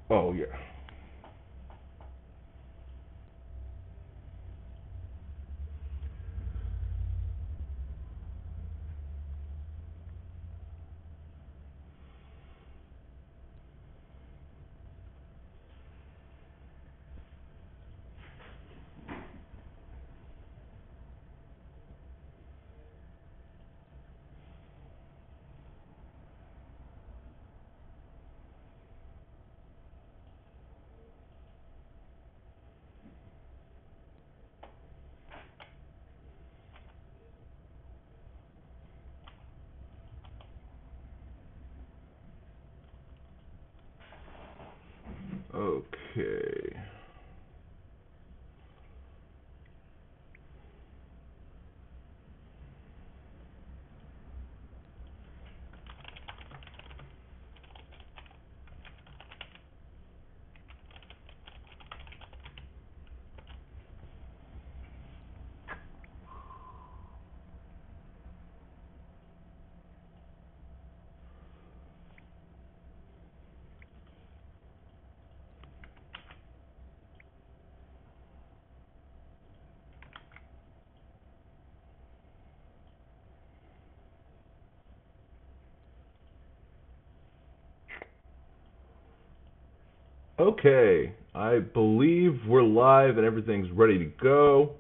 Oh yeah. Okay. Okay, I believe we're live and everything's ready to go.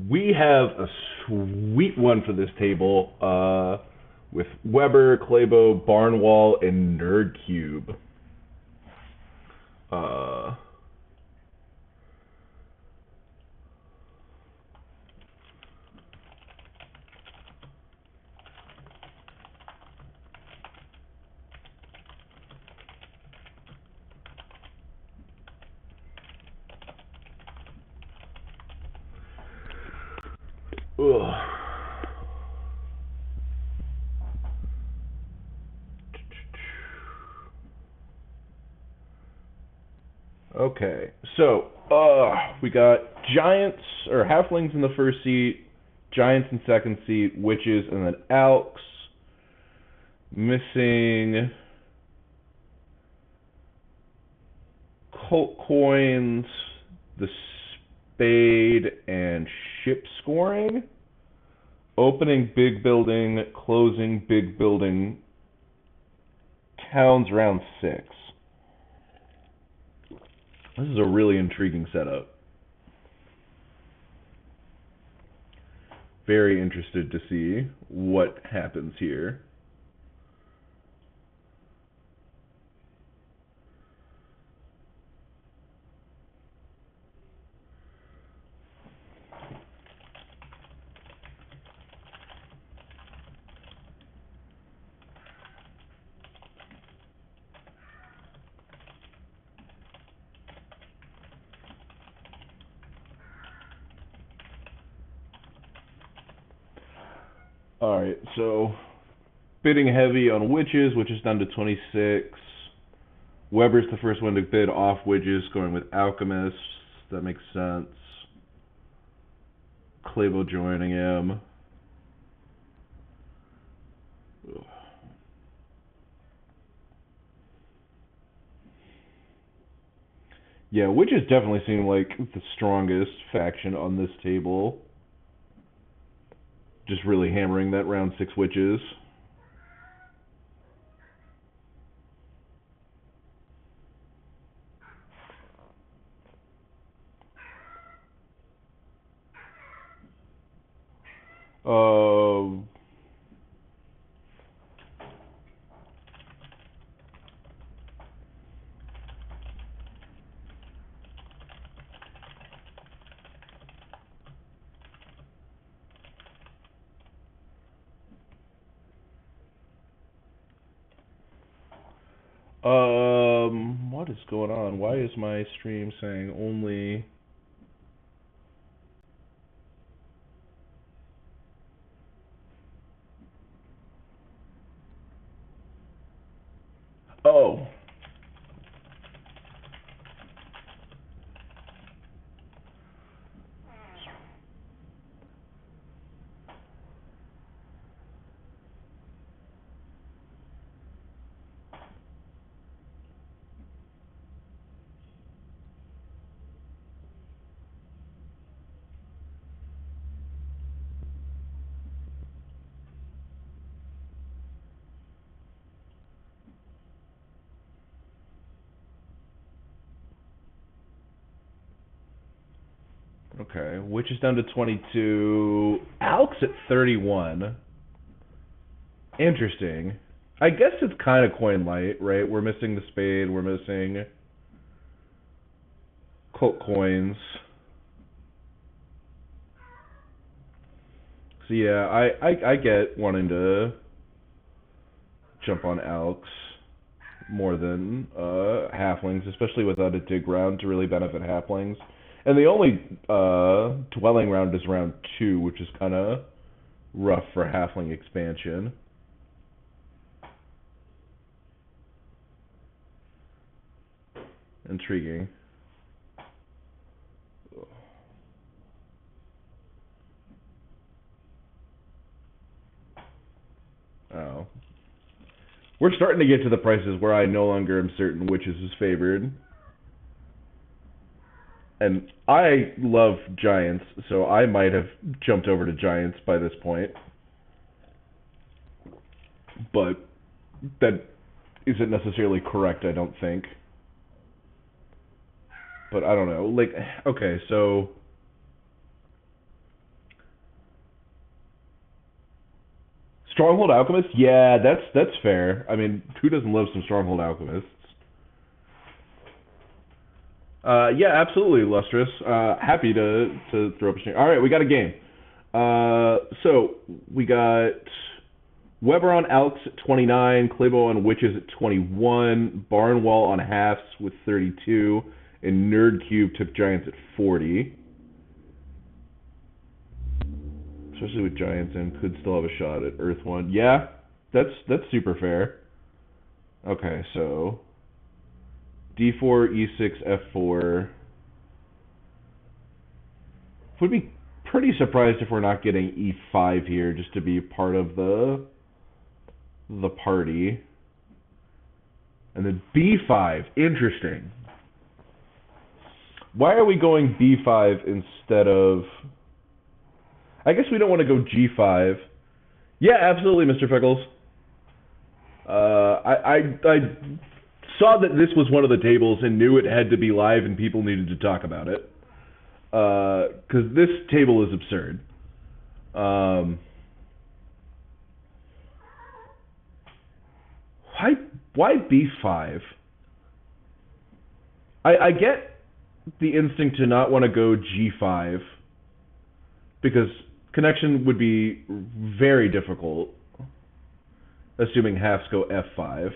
We have a sweet one for this table with Weber, Claybo, Barnawal, and Nerdcube. Uh, ugh. Okay, so we got giants or halflings in the first seat, giants in second seat, witches, and then elks. Missing cult coins, the spade, and ship scoring. Opening big building, closing big building. Towns round 6. This is a really intriguing setup. Very interested to see what happens here. Alright, so bidding heavy on witches, which is down to 26. Weber's the first one to bid off witches, going with alchemists. That makes sense. Claybo joining him. Ugh. Yeah, witches definitely seem like the strongest faction on this table. Just really hammering that round 6 witches. Uh, what is going on? Why is my stream saying only... Oh. Okay, which is down to 22. Alk's at 31. Interesting. I guess it's kind of coin light, right? We're missing the spade. We're missing cult coins. So yeah, I get wanting to jump on Alks more than halflings, especially without a dig round to really benefit halflings. And the only dwelling round is round 2, which is kind of rough for halfling expansion. Intriguing. Oh. We're starting to get to the prices where I no longer am certain Witches is favored. And I love Giants, so I might have jumped over to Giants by this point. But that isn't necessarily correct, I don't think. But I don't know. Like, okay, so Stronghold Alchemist? Yeah, that's fair. I mean, who doesn't love some Stronghold Alchemists? Yeah, absolutely, Lustrous. Happy to throw up a string. All right, we got a game. So we got Weber on Elks at 29, Claybo on Witches at 21, Barnawal on Halves with 32, and Nerdcube took Giants at 40. Especially with Giants in, could still have a shot at Earth 1. Yeah, that's super fair. Okay, so D4, E6, F4. Would be pretty surprised if we're not getting E5 here, just to be part of the party. And then B5, interesting. Why are we going B5 instead of... I guess we don't want to go G5. Yeah, absolutely, Mr. Pickles. I saw that this was one of the tables and knew it had to be live and people needed to talk about it. Because this table is absurd. Why B5? I get the instinct to not want to go G5 because connection would be very difficult, assuming halves go F5.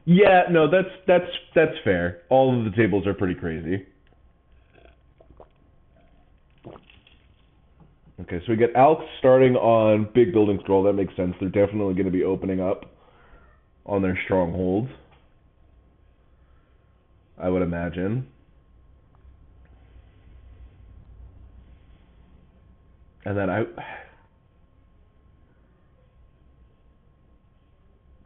Yeah, no, that's fair. All of the tables are pretty crazy. Okay, so we get Alks starting on big building scroll. That makes sense. They're definitely going to be opening up on their strongholds, I would imagine. And then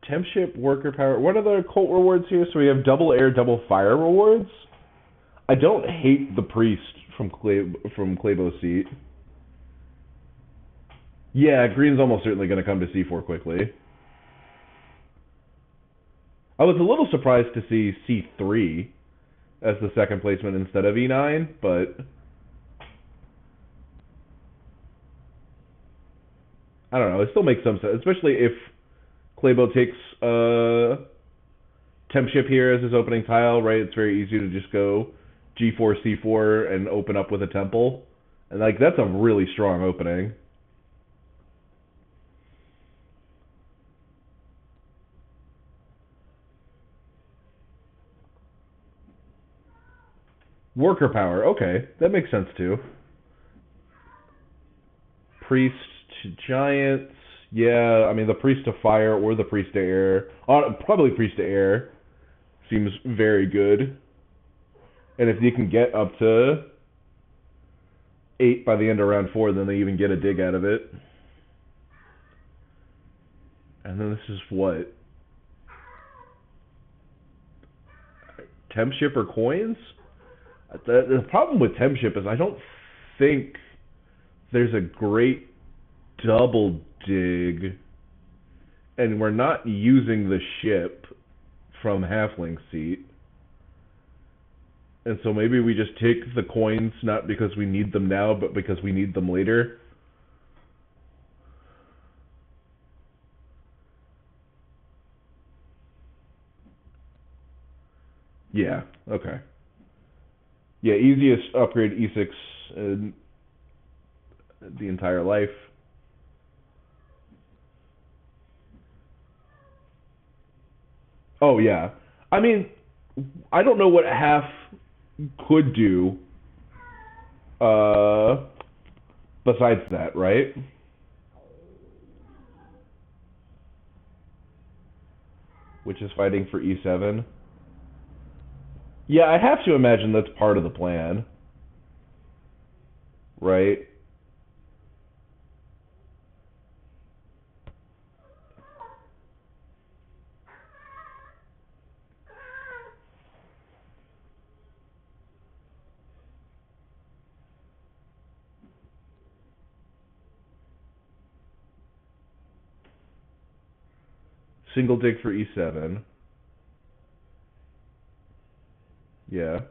Tempship, Worker Power. What are the cult rewards here? So we have double air, double fire rewards. I don't hate the priest from Claybo's seat. Yeah, green's almost certainly going to come to C4 quickly. I was a little surprised to see C3 as the second placement instead of E9, but I don't know. It still makes some sense, especially if Claybo takes Tempship here as his opening tile, right? It's very easy to just go G4, C4 and open up with a temple. And like that's a really strong opening. Worker power, okay, that makes sense too. Priest to giants, yeah. I mean, the priest to fire or the priest to air, probably priest to air, seems very good. And if you can get up to 8 by the end of round 4, then they even get a dig out of it. And then this is what? Tempship or coins? The problem with Tempship is I don't think there's a great double dig, and we're not using the ship from halfling seat. And so maybe we just take the coins, not because we need them now, but because we need them later. Yeah, okay. Yeah, easiest upgrade E6 in the entire life. Oh, yeah. I mean, I don't know what half could do besides that, right? Which is fighting for E7. Yeah, I have to imagine that's part of the plan, right? Single dig for E7. Yeah.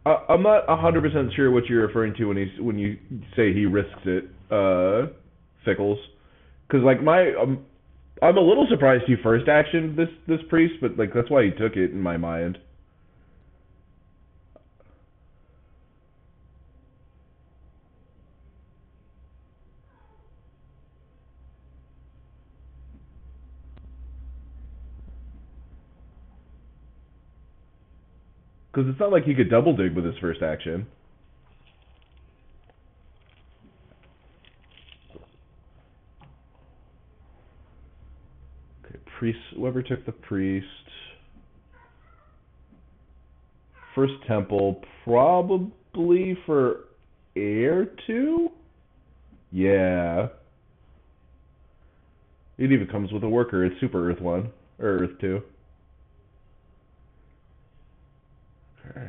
I'm not 100% sure what you're referring to when you say he risks it, Fickles. Because like I'm a little surprised he first actioned this priest, but like that's why he took it in my mind. Because it's not like he could double dig with his first action. Okay, priest. Whoever took the priest. First temple, probably for air 2? Yeah. It even comes with a worker. It's Super Earth 1. Or Earth 2. Okay.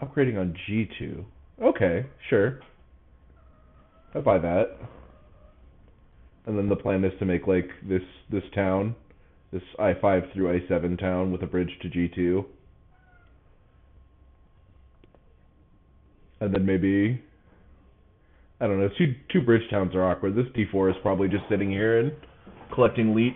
Upgrading on G2. Okay, sure. I buy that. And then the plan is to make like this town, this I5 through I7 town with a bridge to G2. And then maybe, I don't know, two bridge towns are awkward. This D4 is probably just sitting here and collecting leech.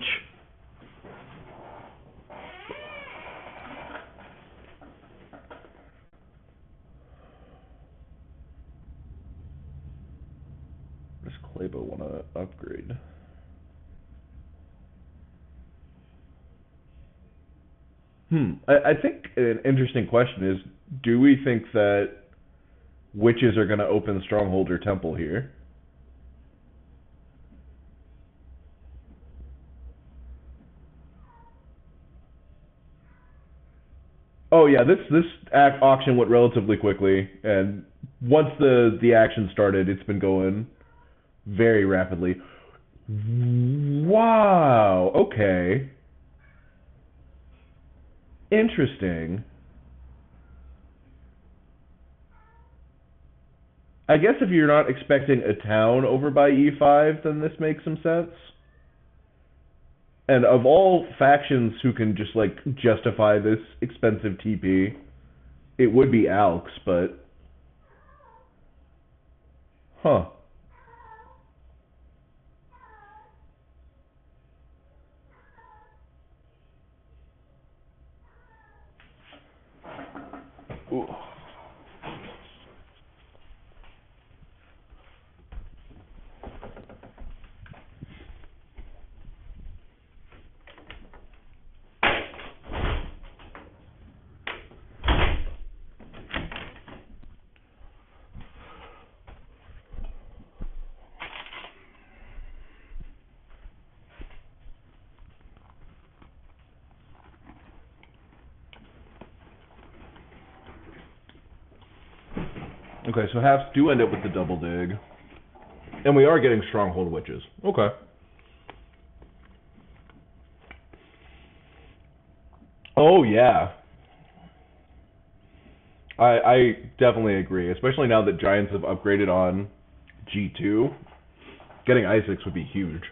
Does Claybo want to upgrade? I think an interesting question is, do we think that witches are going to open Stronghold or Temple here? Oh yeah, this auction went relatively quickly, and once the action started, it's been going very rapidly. Wow. Okay. Interesting. I guess if you're not expecting a town over by E5, then this makes some sense. And of all factions who can just like justify this expensive TP, it would be Alks, but huh. Ooh. Okay, so halves do end up with the double dig. And we are getting Stronghold Witches. Okay. Oh yeah, I definitely agree. Especially now that Giants have upgraded on G2, getting I6 would be huge.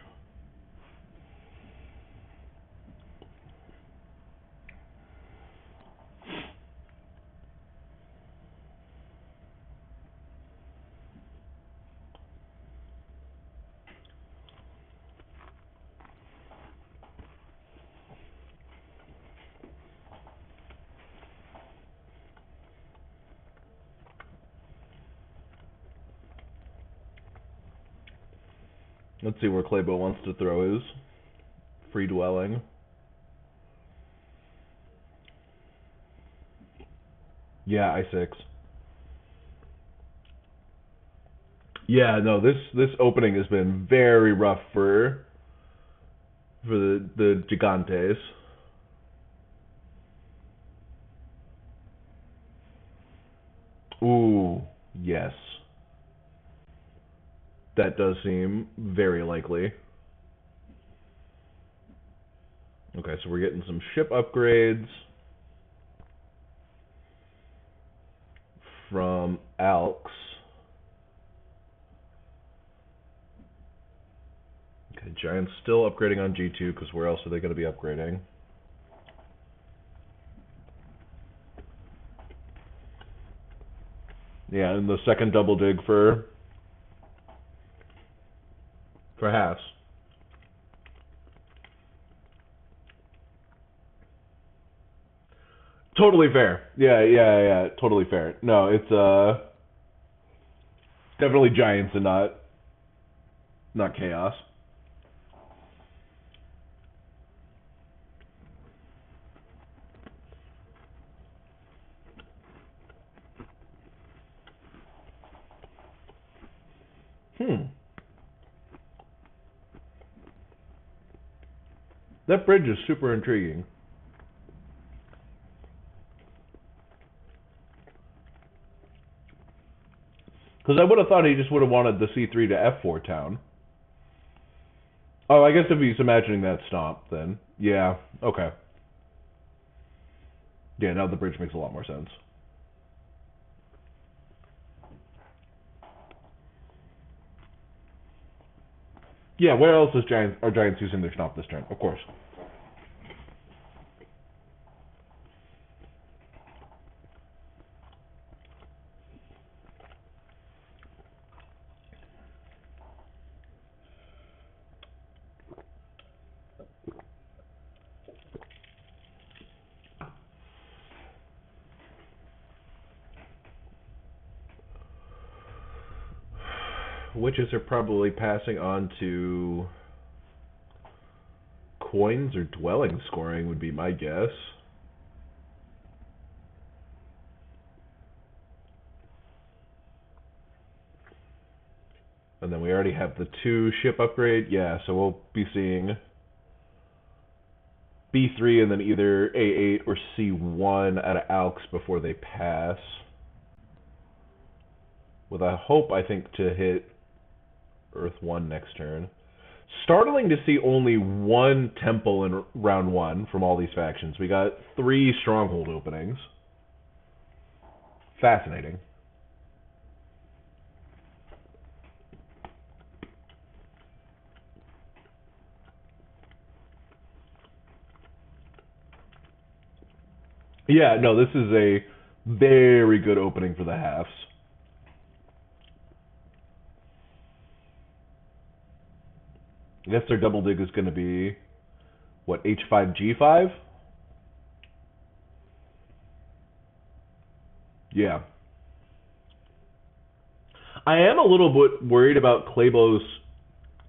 Let's see where Claybo wants to throw his free dwelling. Yeah, I6. Yeah, no, this opening has been very rough for the Gigantes. Ooh, yes. That does seem very likely. Okay, so we're getting some ship upgrades from Alks. Okay, Giants still upgrading on G2 because where else are they going to be upgrading? Yeah, and the second double dig for halves. Totally fair. Yeah. Totally fair. No, it's definitely Giants and not chaos. Hmm. That bridge is super intriguing. Because I would have thought he just would have wanted the C3 to F4 town. Oh, I guess if he's imagining that stomp, then yeah, okay. Yeah, now the bridge makes a lot more sense. Yeah, where else are Giants using their stomp this turn? Of course. Witches are probably passing on to coins or dwelling scoring would be my guess. And then we already have the 2 ship upgrade. Yeah, so we'll be seeing B3 and then either A8 or C1 out of Alks before they pass. With a hope, I think, to hit Earth 1 next turn. Startling to see only 1 temple in round 1 from all these factions. We got 3 stronghold openings. Fascinating. Yeah, no, this is a very good opening for the halves. I guess their double dig is going to be, what, H5, G5? Yeah. I am a little bit worried about Claybo's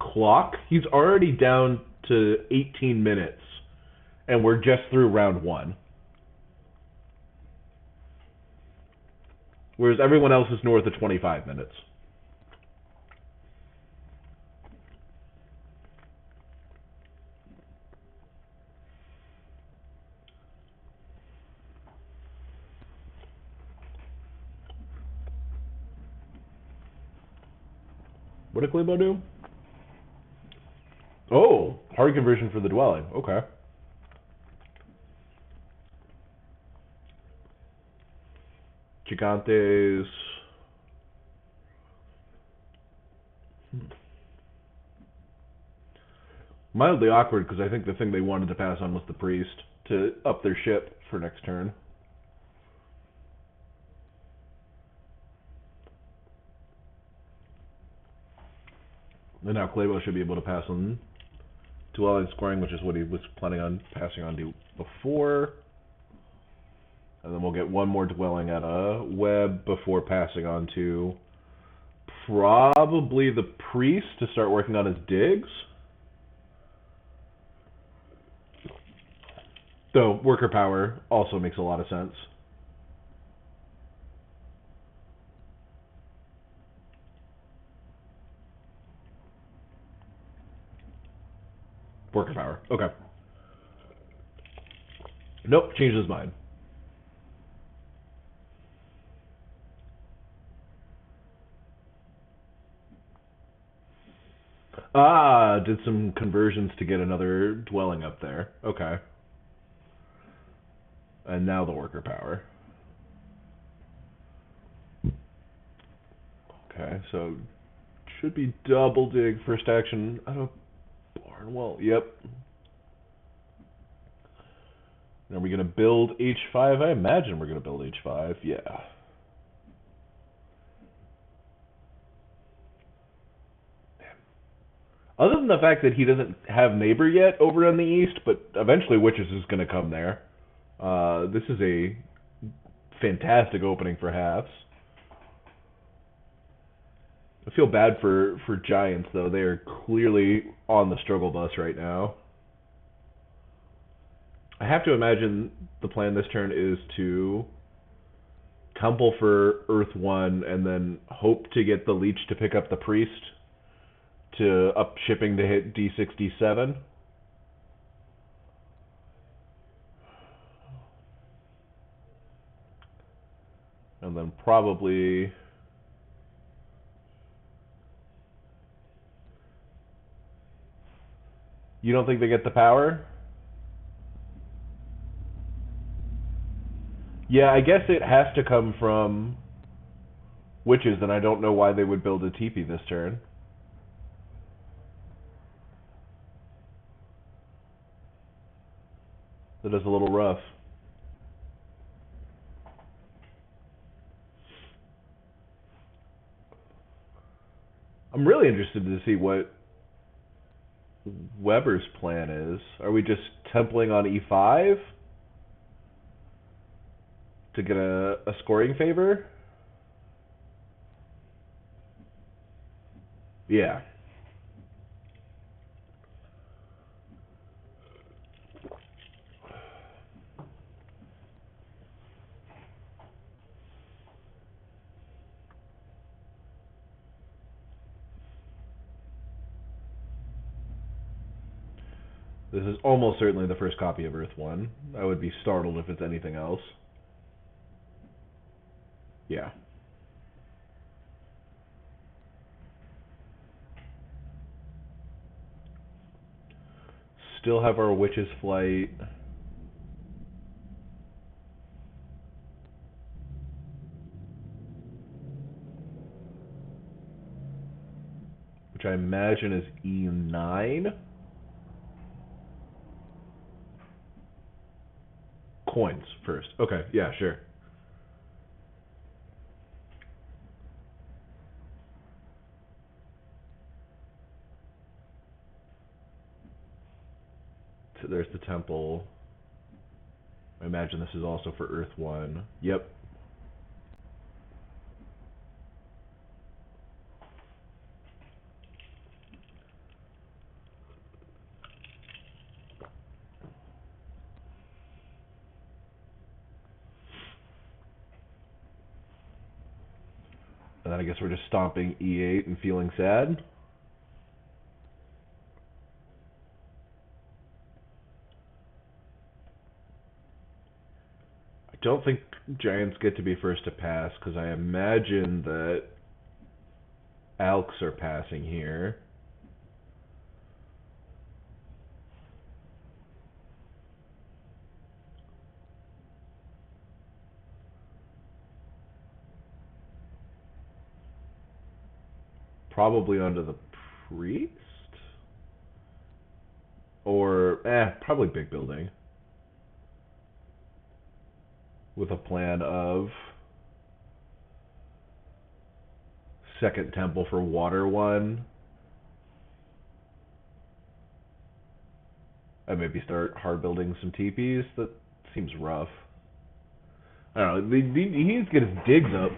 clock. He's already down to 18 minutes, and we're just through round 1. Whereas everyone else is north of 25 minutes. What did Claybo do? Oh, hard conversion for the dwelling. Okay. Gigantes. Mildly awkward because I think the thing they wanted to pass on was the priest to up their ship for next turn. And now Claybo should be able to pass on dwelling scoring, which is what he was planning on passing on to before. And then we'll get one more dwelling at a web before passing on to probably the priest to start working on his digs. Though worker power also makes a lot of sense. Worker power. Okay. Nope, changed his mind. Ah, did some conversions to get another dwelling up there. Okay. And now the worker power. Okay, so should be double dig first action out of Barnawal. Yep. Are we going to build H5? I imagine we're going to build H5. Yeah. Other than the fact that he doesn't have neighbor yet over on the east, but eventually Witches is going to come there. This is a fantastic opening for halves. I feel bad for Giants, though. They are clearly on the struggle bus right now. I have to imagine the plan this turn is to tumble for Earth 1 and then hope to get the Leech to pick up the Priest to up shipping to hit D6, D7. And then probably... You don't think they get the power? Yeah, I guess it has to come from Witches, and I don't know why they would build a teepee this turn. That is a little rough. I'm really interested to see what Weber's plan is. Are we just templing on E5 to get a scoring favor? Yeah. This is almost certainly the first copy of Earth 1. I would be startled if it's anything else. Yeah. Still have our Witch's Flight. Which I imagine is E9. Coins first. Okay, yeah, sure. So there's the temple. I imagine this is also for Earth 1. Yep. And then I guess we're just stomping E8 and feeling sad. I don't think Giants get to be first to pass, because I imagine that Alks are passing here. probably under the priest? Or, probably big building. With a plan of second temple for water 1. And maybe start hard building some teepees. That seems rough. I don't know. He needs to get his digs up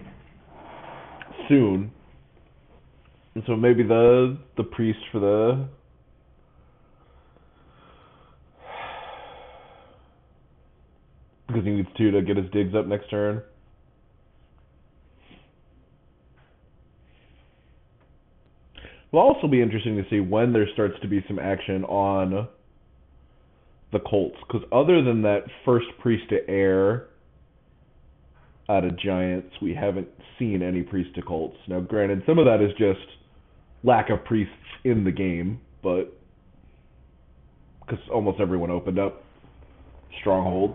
soon. And so maybe the priest for the... Because he needs to get his digs up next turn. It'll also be interesting to see when there starts to be some action on the Colts. Because other than that first priest to air out of Giants, we haven't seen any priest to Colts. Now, granted, some of that is just lack of priests in the game, but because almost everyone opened up Stronghold.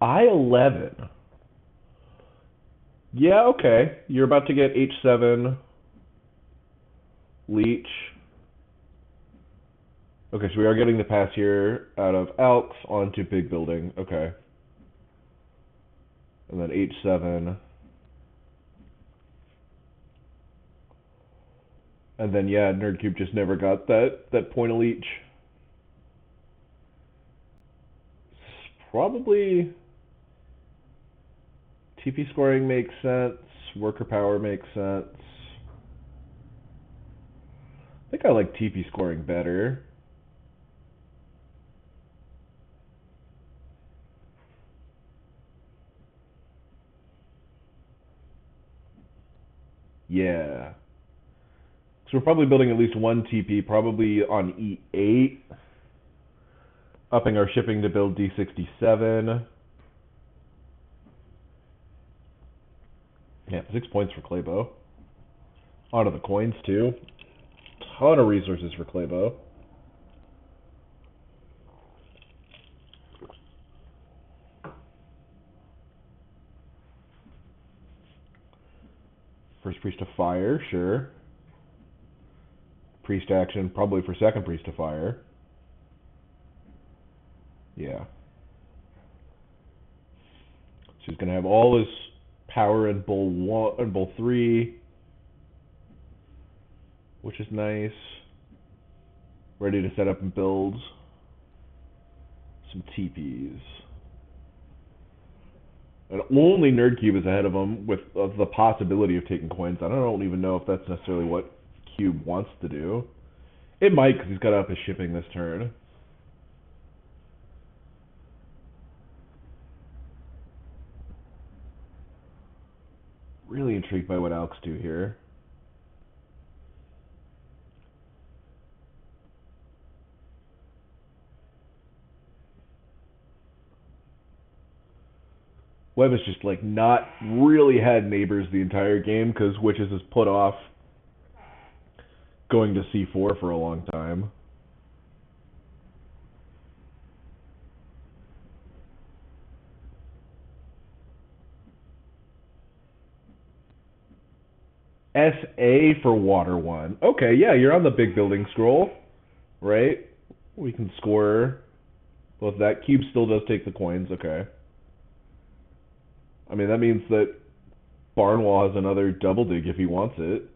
I-11. Yeah, okay. You're about to get H7 Leech. Okay, so we are getting the pass here out of Elks onto big building. Okay. And then H7. And then, yeah, Nerdcube just never got that point of Leech. Probably TP scoring makes sense. Worker power makes sense. I think I like TP scoring better. Yeah. So we're probably building at least one TP, probably on E8. Upping our shipping to build D67. Yeah, 6 points for Claybo. On to the coins, too. Ton of resources for Claybo. First priest to fire, sure. Priest action, probably for second priest to fire. Yeah. So he's going to have all his power in Bull 1 and Bull 3, which is nice. Ready to set up and build some TPs. And only Nerdcube is ahead of him with the possibility of taking coins. I don't even know if that's necessarily what Cube wants to do. It might, because he's got to up his shipping this turn. Really intrigued by what Alks do here. Web has just like not really had neighbors the entire game because Witches has put off going to C4 for a long time. SA for Water 1. Okay, yeah, you're on the big building scroll, right? We can score both that. Cube still does take the coins, okay. I mean, that means that Barnawal has another double dig if he wants it.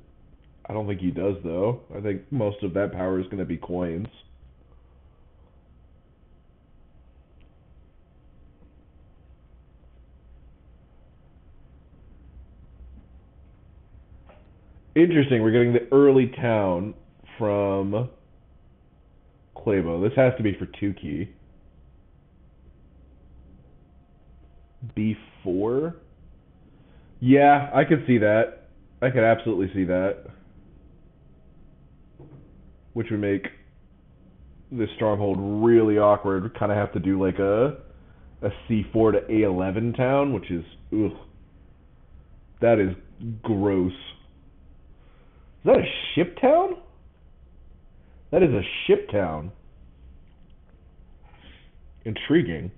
I don't think he does, though. I think most of that power is going to be coins. Interesting, we're getting the early town from Claybo. This has to be for 2 key. B4? Yeah, I could see that. I could absolutely see that. Which would make this stronghold really awkward. We kind of have to do like a C4 to A11 town, which is, ugh. That is gross. Is that a ship town? That is a ship town. Intriguing.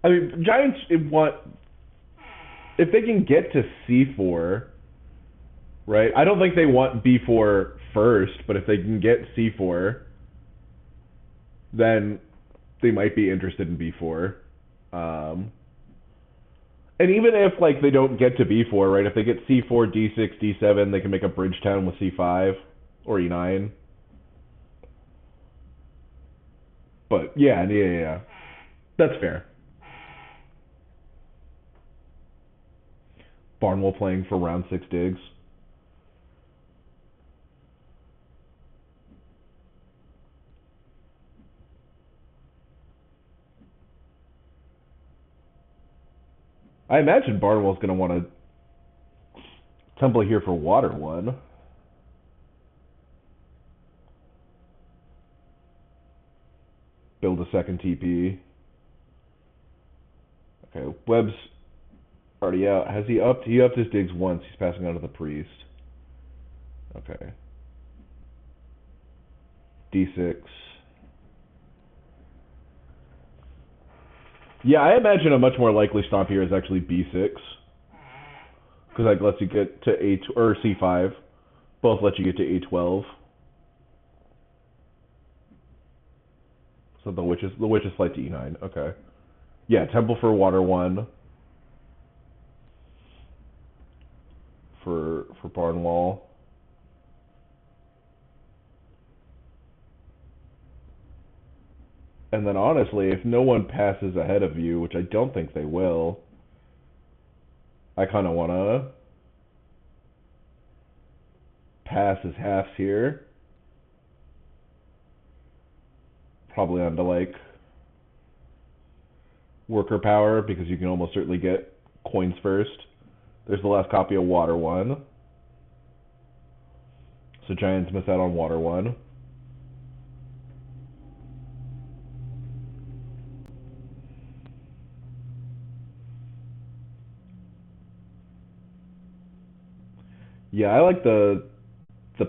I mean, Giants want, if they can get to C4, right? I don't think they want B4 first, but if they can get C4, then they might be interested in B4. And even if like they don't get to B4, right? If they get C4, D6, D7, they can make a bridge town with C5 or E9. But yeah. That's fair. Barnwal playing for round 6 digs. I imagine Barnwell's going to want to template here for water 1. Build a second TP. Okay, Webb's already out. Has he upped? He upped his digs once. He's passing on to the priest. Okay. D6. Yeah, I imagine a much more likely stomp here is actually B6. Because that lets you get to A or C5. Both let you get to A12. So the witch is flight to E9. Okay. Yeah, temple for water 1. For Barnwal. And then honestly, if no one passes ahead of you, which I don't think they will, I kind of want to pass his halves here. Probably onto like worker power, because you can almost certainly get coins first. There's the last copy of water 1. So Giants miss out on water 1. Yeah, I like the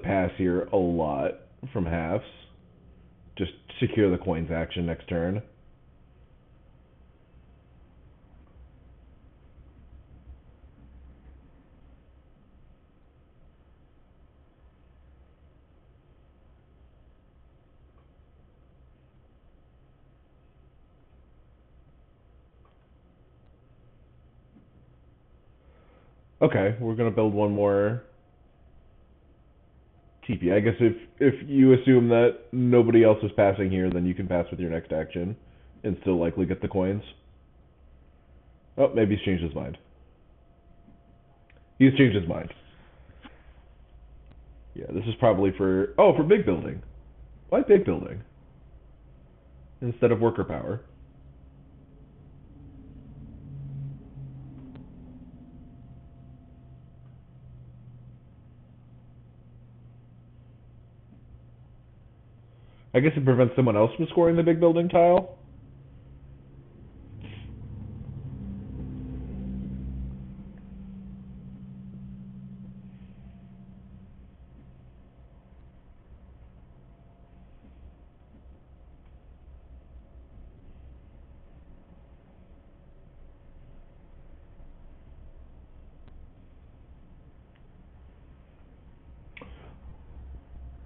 pass here a lot from halves. Just secure the coins action next turn. Okay, we're gonna build one more TP. I guess if you assume that nobody else is passing here, then you can pass with your next action and still likely get the coins. Oh, maybe he's changed his mind. He's changed his mind. Yeah, this is probably for big building. Why big building instead of worker power? I guess it prevents someone else from scoring the big building tile.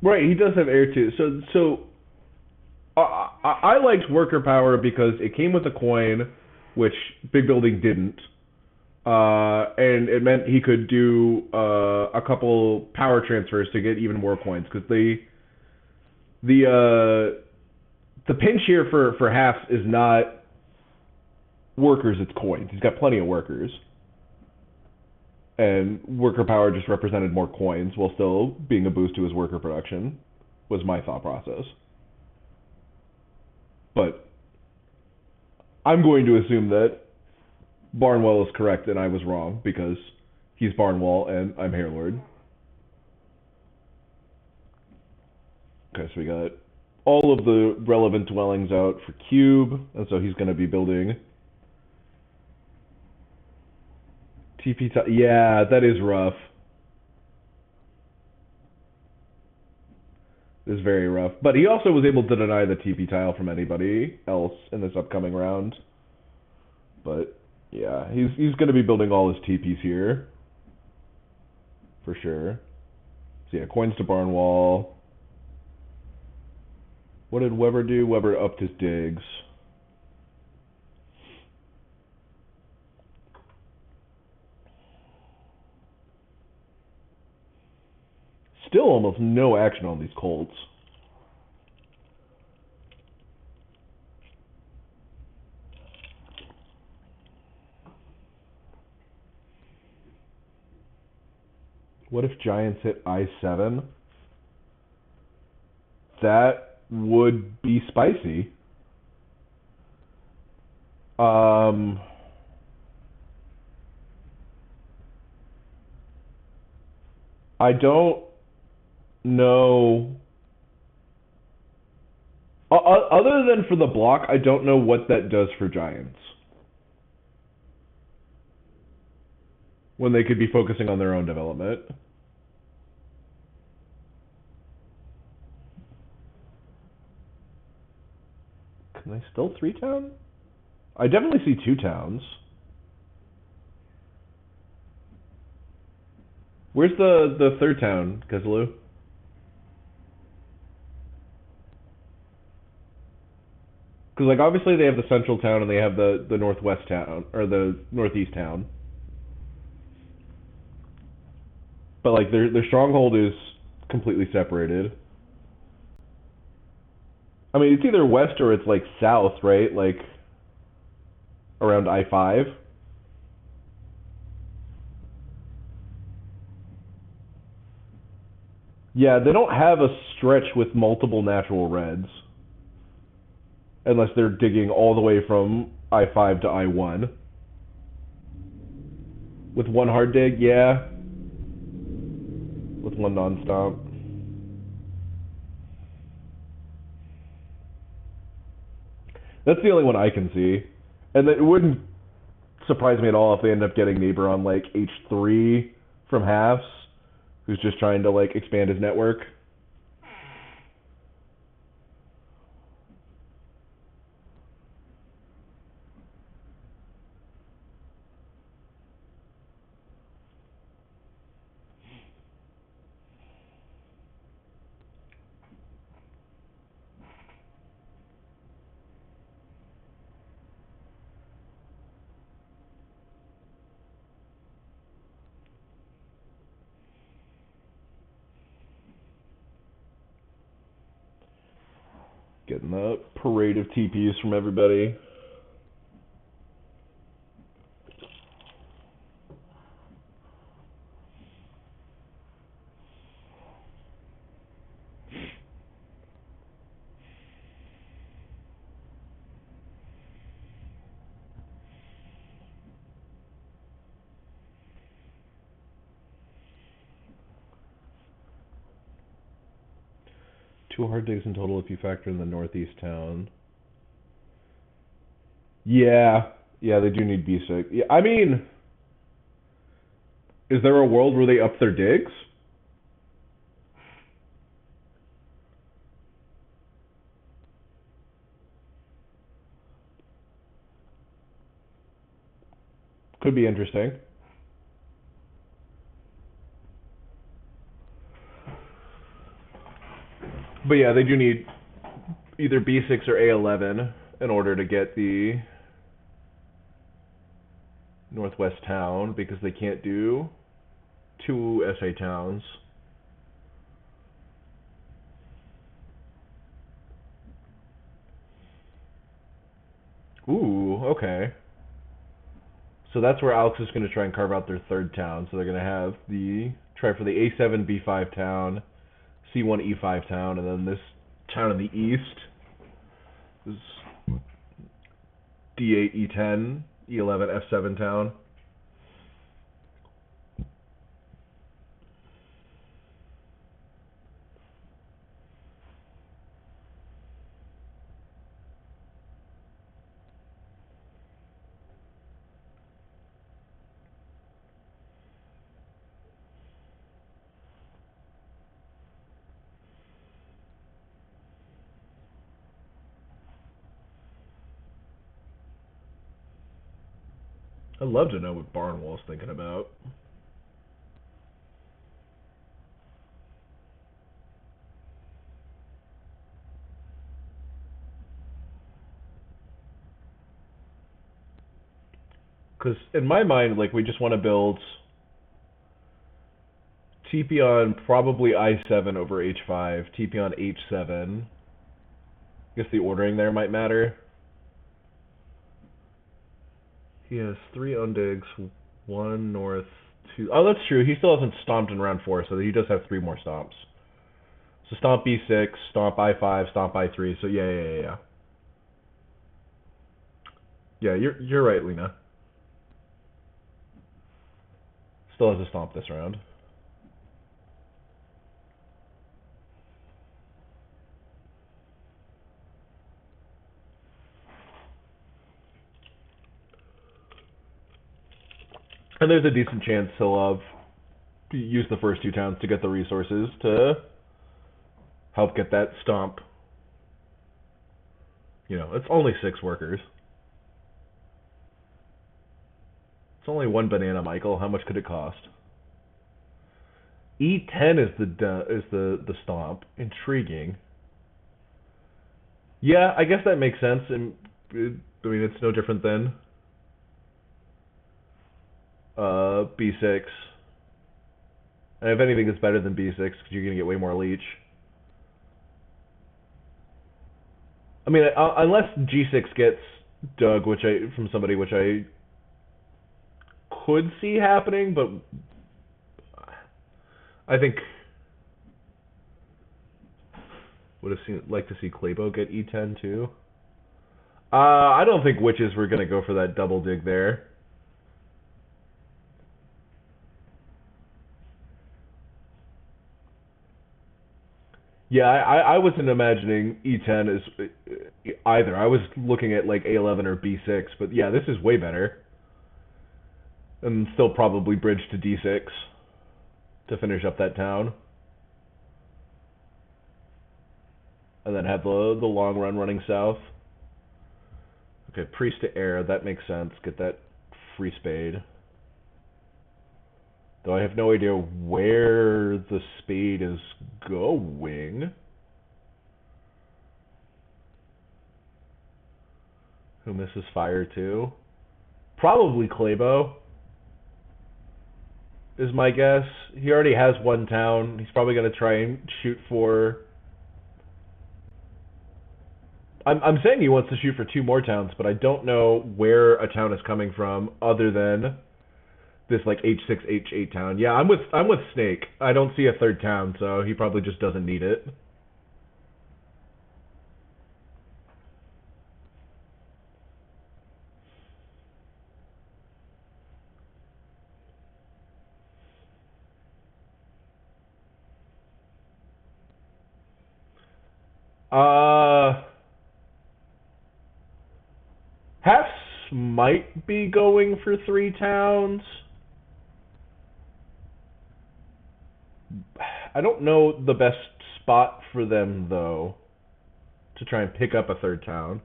Right, he does have air too. So I liked worker power because it came with a coin, which big building didn't, and it meant he could do a couple power transfers to get even more coins. Because the pinch here for halves is not workers; it's coins. He's got plenty of workers. And worker power just represented more coins while still being a boost to his worker production, was my thought process. But I'm going to assume that Barnwell is correct and I was wrong, because he's Barnwell and I'm Hairlord. Okay, so we got all of the relevant dwellings out for cube, and so he's going to be building TP. Yeah, that is rough. It is very rough. But he also was able to deny the TP tile from anybody else in this upcoming round. But yeah, he's going to be building all his TPs here for sure. So yeah, coins to Barnawal. What did Webber do? Webber upped his digs. Still almost no action on these Colts. What if Giants hit I7? That would be spicy. I don't know. Other than for the block, I don't know what that does for Giants. When they could be focusing on their own development. Can they still 3-town? I definitely see 2 towns. Where's the 3rd town, Kazaloo? Because like obviously they have the central town and they have the northwest town or the northeast town. But like their stronghold is completely separated. I mean, it's either west or it's like south, right? Like around I-5. Yeah, they don't have a stretch with multiple natural reds. Unless they're digging all the way from I-5 to I-1. With one hard dig, yeah. With one non-stomp. That's the only one I can see. And it wouldn't surprise me at all if they end up getting Neighbor on like H3 from halves, who's just trying to like expand his network. Getting the parade of TPs from everybody. Two hard digs in total if you factor in the northeast town. Yeah, they do need B6. Yeah, I mean, is there a world where they up their digs? Could be interesting. But yeah, they do need either B6 or A11 in order to get the northwest town because they can't do 2 SA towns. Ooh, okay. So that's where Alex is going to try and carve out their 3rd town. So they're going to have try for the A7 B5 town, C1 E5 town, and then this town in the east is D8 E10, E11 F7 town. I'd love to know what Barnawal's thinking about. Because in my mind, like, we just want to build TP on probably I7 over H5, TP on H7. I guess the ordering there might matter. He has 3 undigs, 1 north, 2... Oh, that's true. He still hasn't stomped in round 4, so he does have 3 more stomps. So stomp B6, stomp I5, stomp I3. So yeah. Yeah, you're right, Lena. Still has a stomp this round. And there's a decent chance he'll use the first 2 towns to get the resources to help get that stomp. You know, it's only 6 workers. It's only 1 banana, Michael. How much could it cost? E10 is the stomp. Intriguing. Yeah, I guess that makes sense. And I mean, it's no different than B6. And if anything, it's better than B6 because you're gonna get way more leech. I mean, unless G6 gets dug, from somebody, which I could see happening, but I think would have like to see Claybo get E10 too. I don't think witches were gonna go for that double dig there. Yeah, I wasn't imagining E10 as either. I was looking at like A11 or B6, but yeah, this is way better. And still probably bridge to D6 to finish up that town. And then have the long run running south. Okay, priest to air, that makes sense. Get that free spade. Though I have no idea where the spade is going. Who misses fire too? Probably Claybo is my guess. He already has 1 town. He's probably going to try and shoot for... I'm saying he wants to shoot for 2 more towns, but I don't know where a town is coming from other than this like H6 H8 town. Yeah, I'm with Snake. I don't see a 3rd town, so he probably just doesn't need it. Hefs might be going for 3 towns. I don't know the best spot for them, though, to try and pick up a 3rd town.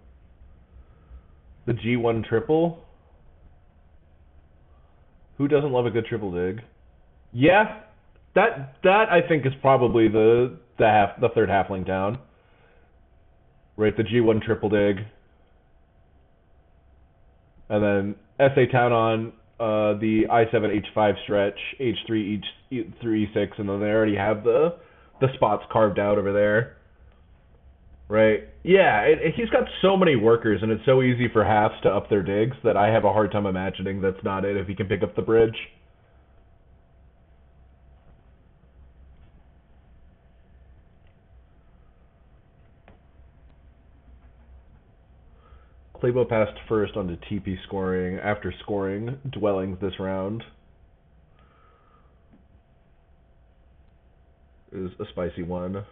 The G1 triple? Who doesn't love a good triple dig? Yeah, that I think is probably the 3rd halfling town. Right, the G1 triple dig. And then SA town on the I7 H5 stretch, H3 E6, and then they already have the spots carved out over there. Right? Yeah, he's got so many workers, and it's so easy for halves to up their digs that I have a hard time imagining that's not it if he can pick up the bridge. Claybo passed first onto TP scoring after scoring dwellings this round. Is a spicy one.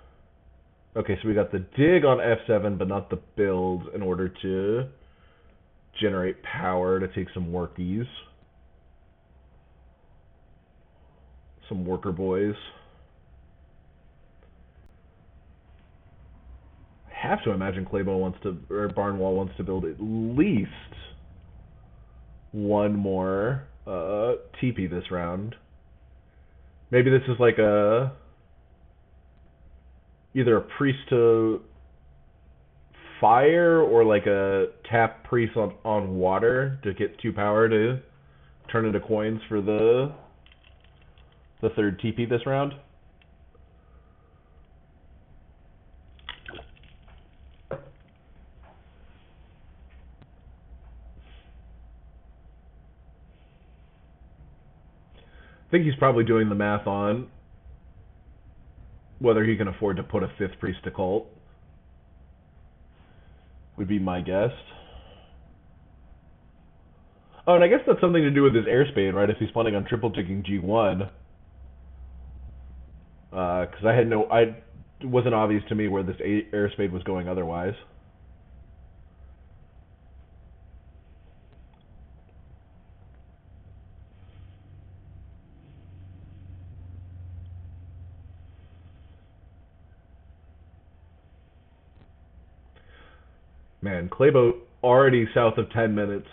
Okay, so we got the dig on F7, but not the build in order to generate power to take some workies. Some worker boys. I have to imagine Claybo wants to, or Barnawal wants to build at least one more TP this round. Maybe this is like a either a priest to fire or like a tap priest on water to get 2 power to turn into coins for the third TP this round. I think he's probably doing the math on whether he can afford to put a 5th priest to cult. Would be my guess. Oh, and I guess that's something to do with his airspeed, right? If he's planning on triple ticking G1. Because it wasn't obvious to me where this airspeed was going otherwise. Man, Claybo already south of 10 minutes.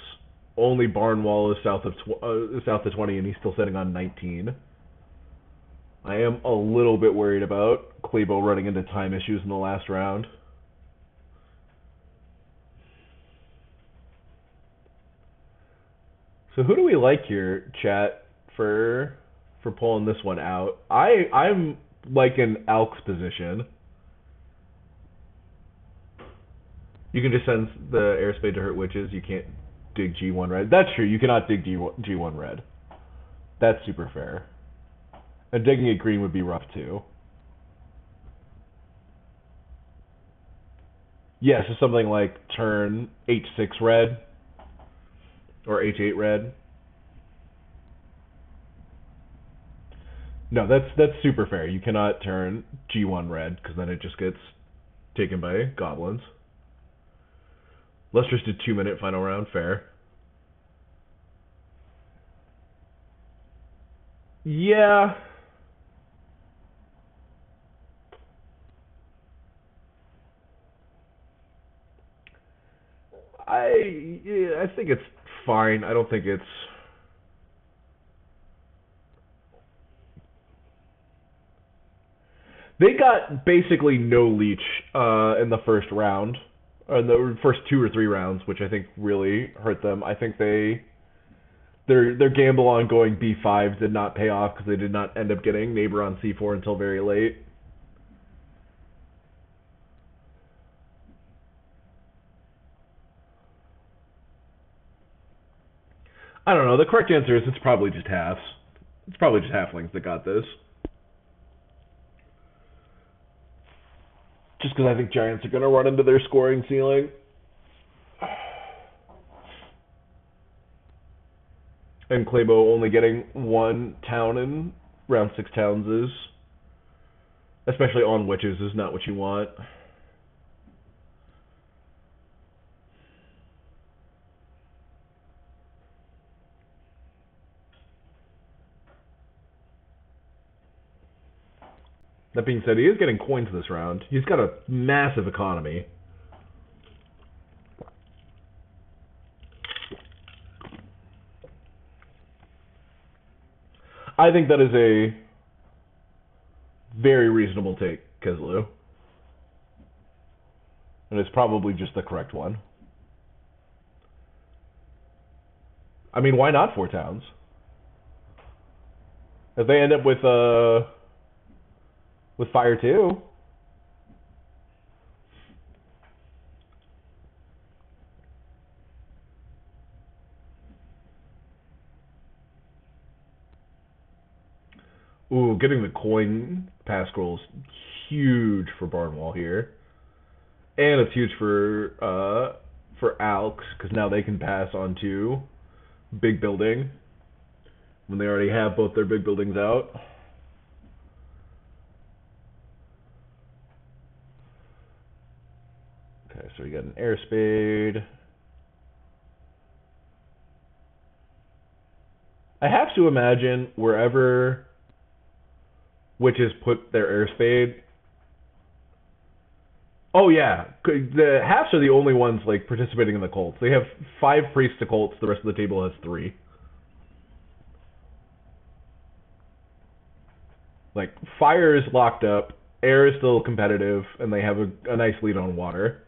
Only Barnawal is south of 20, and he's still sitting on 19. I am a little bit worried about Claybo running into time issues in the last round. So who do we like here, chat, for pulling this one out? I'm liking Alk's position. You can just send the airspeed to hurt witches. You can't dig G1 red. That's true. You cannot dig G1 red. That's super fair. And digging it green would be rough too. Yeah, so something like turn H6 red or H8 red. No, that's super fair. You cannot turn G1 red because then it just gets taken by goblins. Lustrous did 2-minute final round, fair. Yeah. I think it's fine. I don't think it's... They got basically no leech in the first round. Or in the first 2 or 3 rounds, which I think really hurt them. I think their gamble on going B5 did not pay off because they did not end up getting neighbor on C4 until very late. I don't know. The correct answer is it's probably just halves. It's probably just halflings that got this. Just because I think giants are going to run into their scoring ceiling. And Claybo only getting 1 town in round 6 towns is, especially on witches, is not what you want. That being said, he is getting coins this round. He's got a massive economy. I think that is a very reasonable take, Keslu. And it's probably just the correct one. I mean, why not 4 towns? If they end up with fire too. Ooh, getting the coin pass scroll is huge for Barnawal here. And it's huge for Alks, because now they can pass on to big building when they already have both their big buildings out. Okay, so we got an airspeed. I have to imagine wherever witches put their airspeed, Oh yeah, the halves are the only ones like participating in the cults. They have 5 priests to cults. The rest of the table has 3. Like fire is locked up, air is still competitive, and they have a nice lead on water.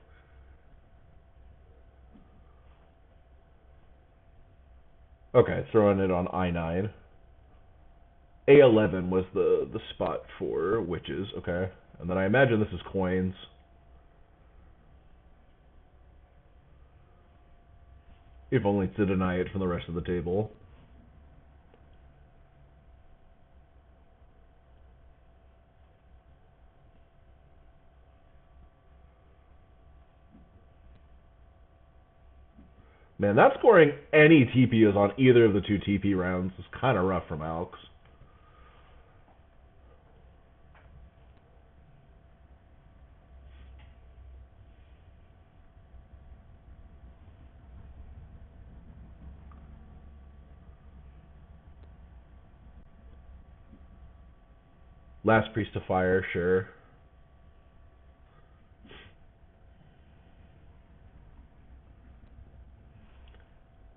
Okay, throwing it on I9. A11 was the spot for witches. Okay, and then I imagine this is coins. If only to deny it from the rest of the table. Man, not scoring any TP is on either of the 2 TP rounds is kind of rough from Alex. Last priest to fire, sure.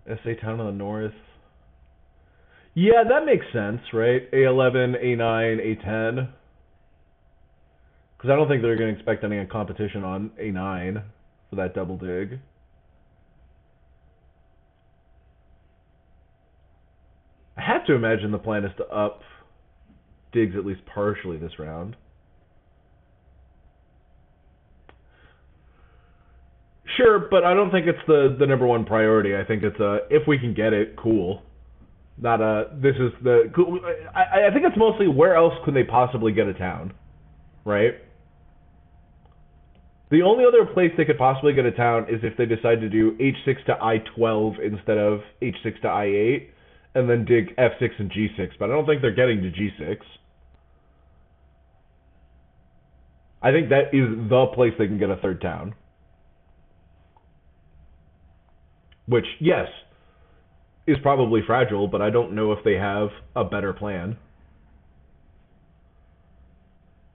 SA town on the north. Yeah, that makes sense, right? A11, A9, A10. Because I don't think they're going to expect any competition on A9 for that double dig. I have to imagine the plan is to up digs at least partially this round. Sure, but I don't think it's the number one priority. I think it's if we can get it, cool. Not this is the cool. I think it's mostly where else could they possibly get a town, right? The only other place they could possibly get a town is if they decide to do H6 to I12 instead of H6 to I8, and then dig F6 and G6. But I don't think they're getting to G6. I think that is the place they can get a third town. Which, yes, is probably fragile, but I don't know if they have a better plan.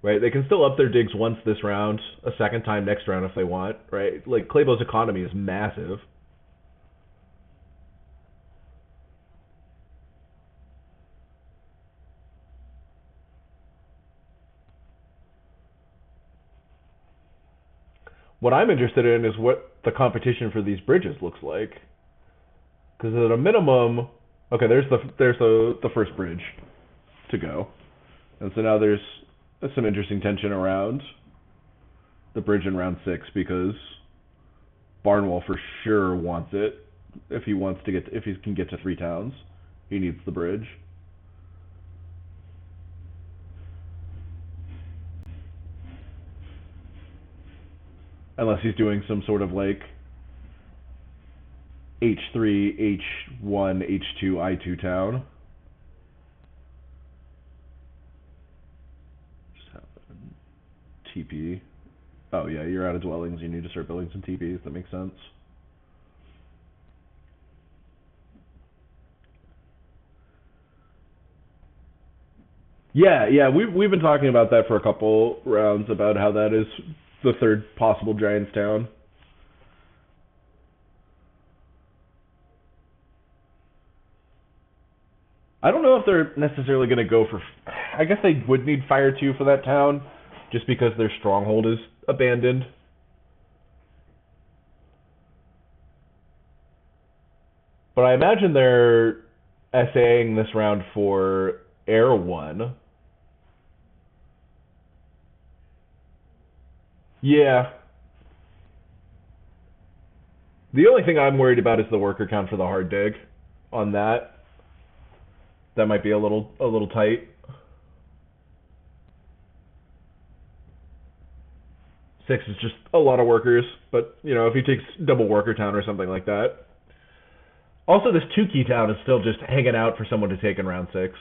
Right? They can still up their digs once this round, a second time next round if they want, right? Like, Claybo's economy is massive. What I'm interested in is what the competition for these bridges looks like. Because at a minimum, okay, there's the first bridge to go, and so now there's some interesting tension around the bridge in round 6 because Barnawal for sure wants it. If he can get to 3 towns, he needs the bridge. Unless he's doing some sort of like H3, H1, H2, I2 town. Just have TP. Oh yeah, you're out of dwellings. You need to start building some TPs. That makes sense. Yeah, we've been talking about that for a couple rounds about how that is the third possible Giants town. I don't know if they're necessarily going to go for. I guess they would need Fire 2 for that town, just because their stronghold is abandoned. But I imagine they're essaying this round for Air 1. Yeah. The only thing I'm worried about is the worker count for the hard dig on that. That might be a little tight. 6 is just a lot of workers, but if he takes double worker town or something like that. Also, this 2 key town is still just hanging out for someone to take in round 6.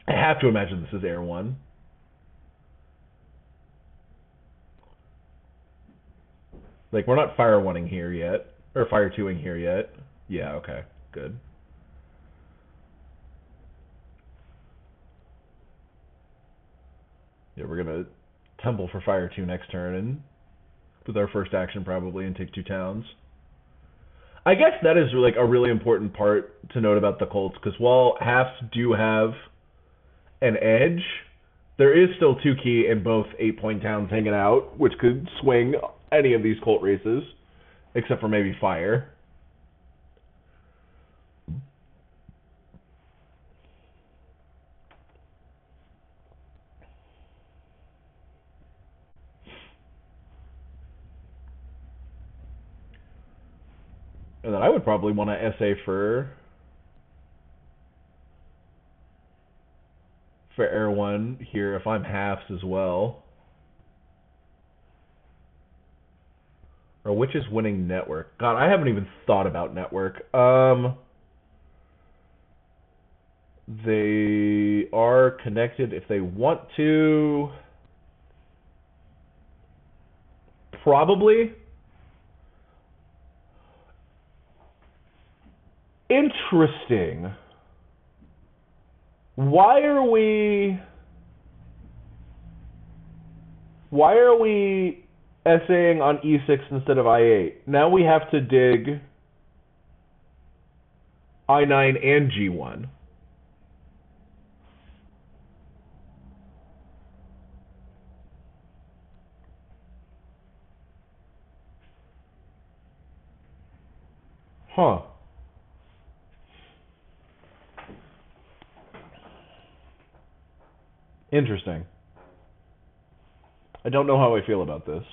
I have to imagine this is Air 1. Like, we're not Fire 1ing here yet, or Fire 2ing here yet. Yeah, okay, good. Yeah, we're gonna temple for fire 2 next turn, and with our first action probably, and take 2 towns. I guess that is like a really important part to note about the Colts, because while halves do have an edge, there is still 2 key in both 8-point towns hanging out, which could swing any of these Colt races, except for maybe fire. And then I would probably want to SA for Air 1 here if I'm halves as well. Or which is winning network? God, I haven't even thought about network. They are connected if they want to. Probably. Interesting. Why are we essaying on E6 instead of I8? Now we have to dig I9 and G1. Huh. Interesting. I don't know how I feel about this.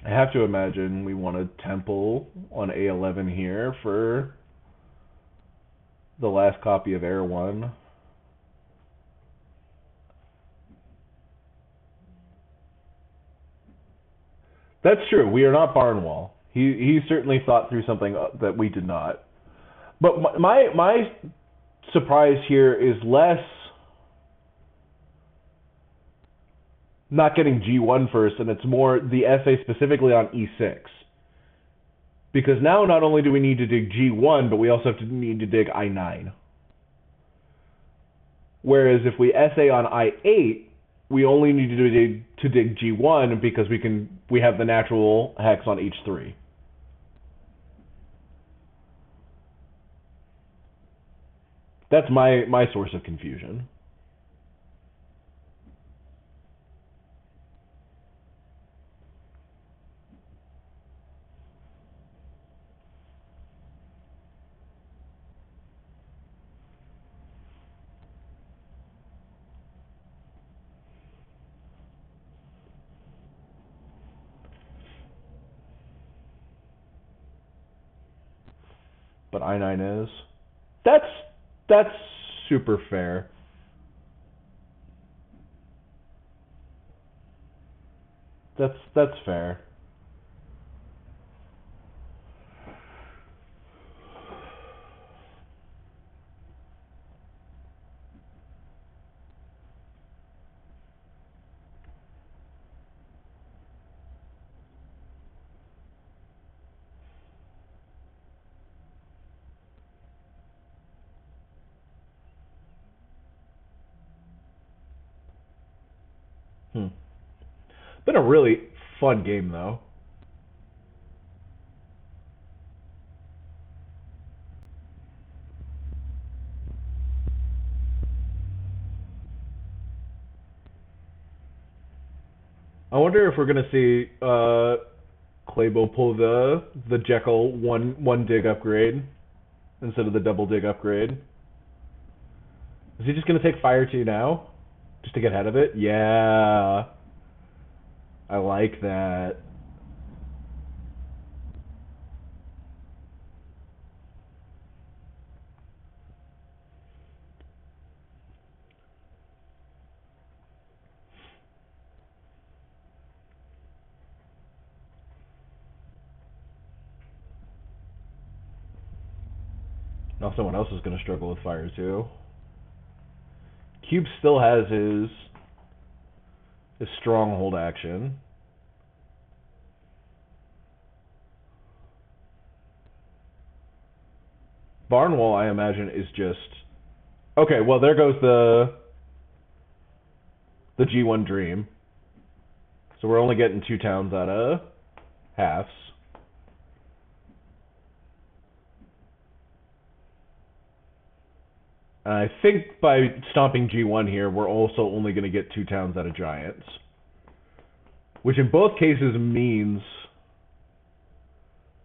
I have to imagine we want a temple on A11 here for the last copy of Air 1. That's true. We are not Barnawal. He certainly thought through something that we did not. But my surprise here is less not getting G1 first, and it's more the essay specifically on E6. Because now not only do we need to dig G1, but we also need to dig I9. Whereas if we essay on I8, we only need to dig G1 because we have the natural hex on H3. That's my source of confusion. But I9 is. That's super fair. That's fair. Been a really fun game though. I wonder if we're gonna see Claybo pull the Jekyll one dig upgrade instead of the double dig upgrade. Is he just gonna take fire 2 now? Just to get ahead of it? Yeah. I like that. Now someone else is going to struggle with fire too. Cube still has his stronghold action. Barnawal, I imagine, is just... Okay, well, there goes the G1 Dream. So we're only getting 2 towns out of halves. And I think by stomping G1 here, we're also only going to get 2 towns out of Giants. Which in both cases means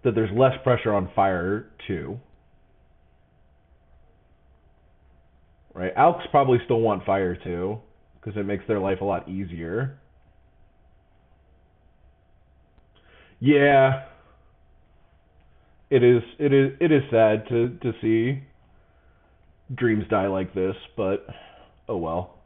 that there's less pressure on Fire 2. Right? Alks probably still want Fire 2, because it makes their life a lot easier. Yeah. It is sad to see dreams die like this, but oh well.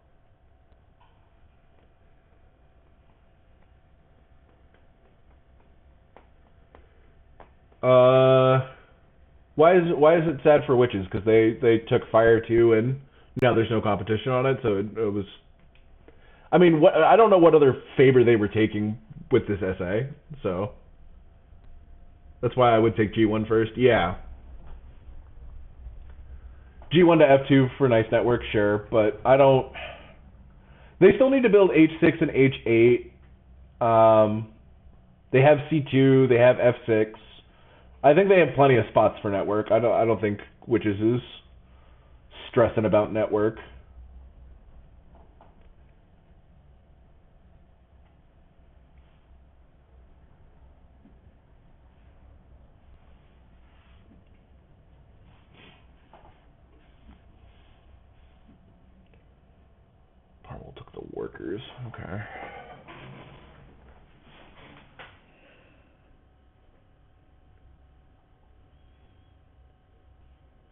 Why is it sad for witches? Because they took fire too, and now there's no competition on it, so it was. I mean, I don't know what other favor they were taking with this essay, so that's why I would take G1 first. Yeah. G1 to F2 for nice network, sure, but I don't... They still need to build H6 and H8. They have C2, they have F6. I think they have plenty of spots for network. I don't think Witches is stressing about network. Barnawal took the workers. Okay.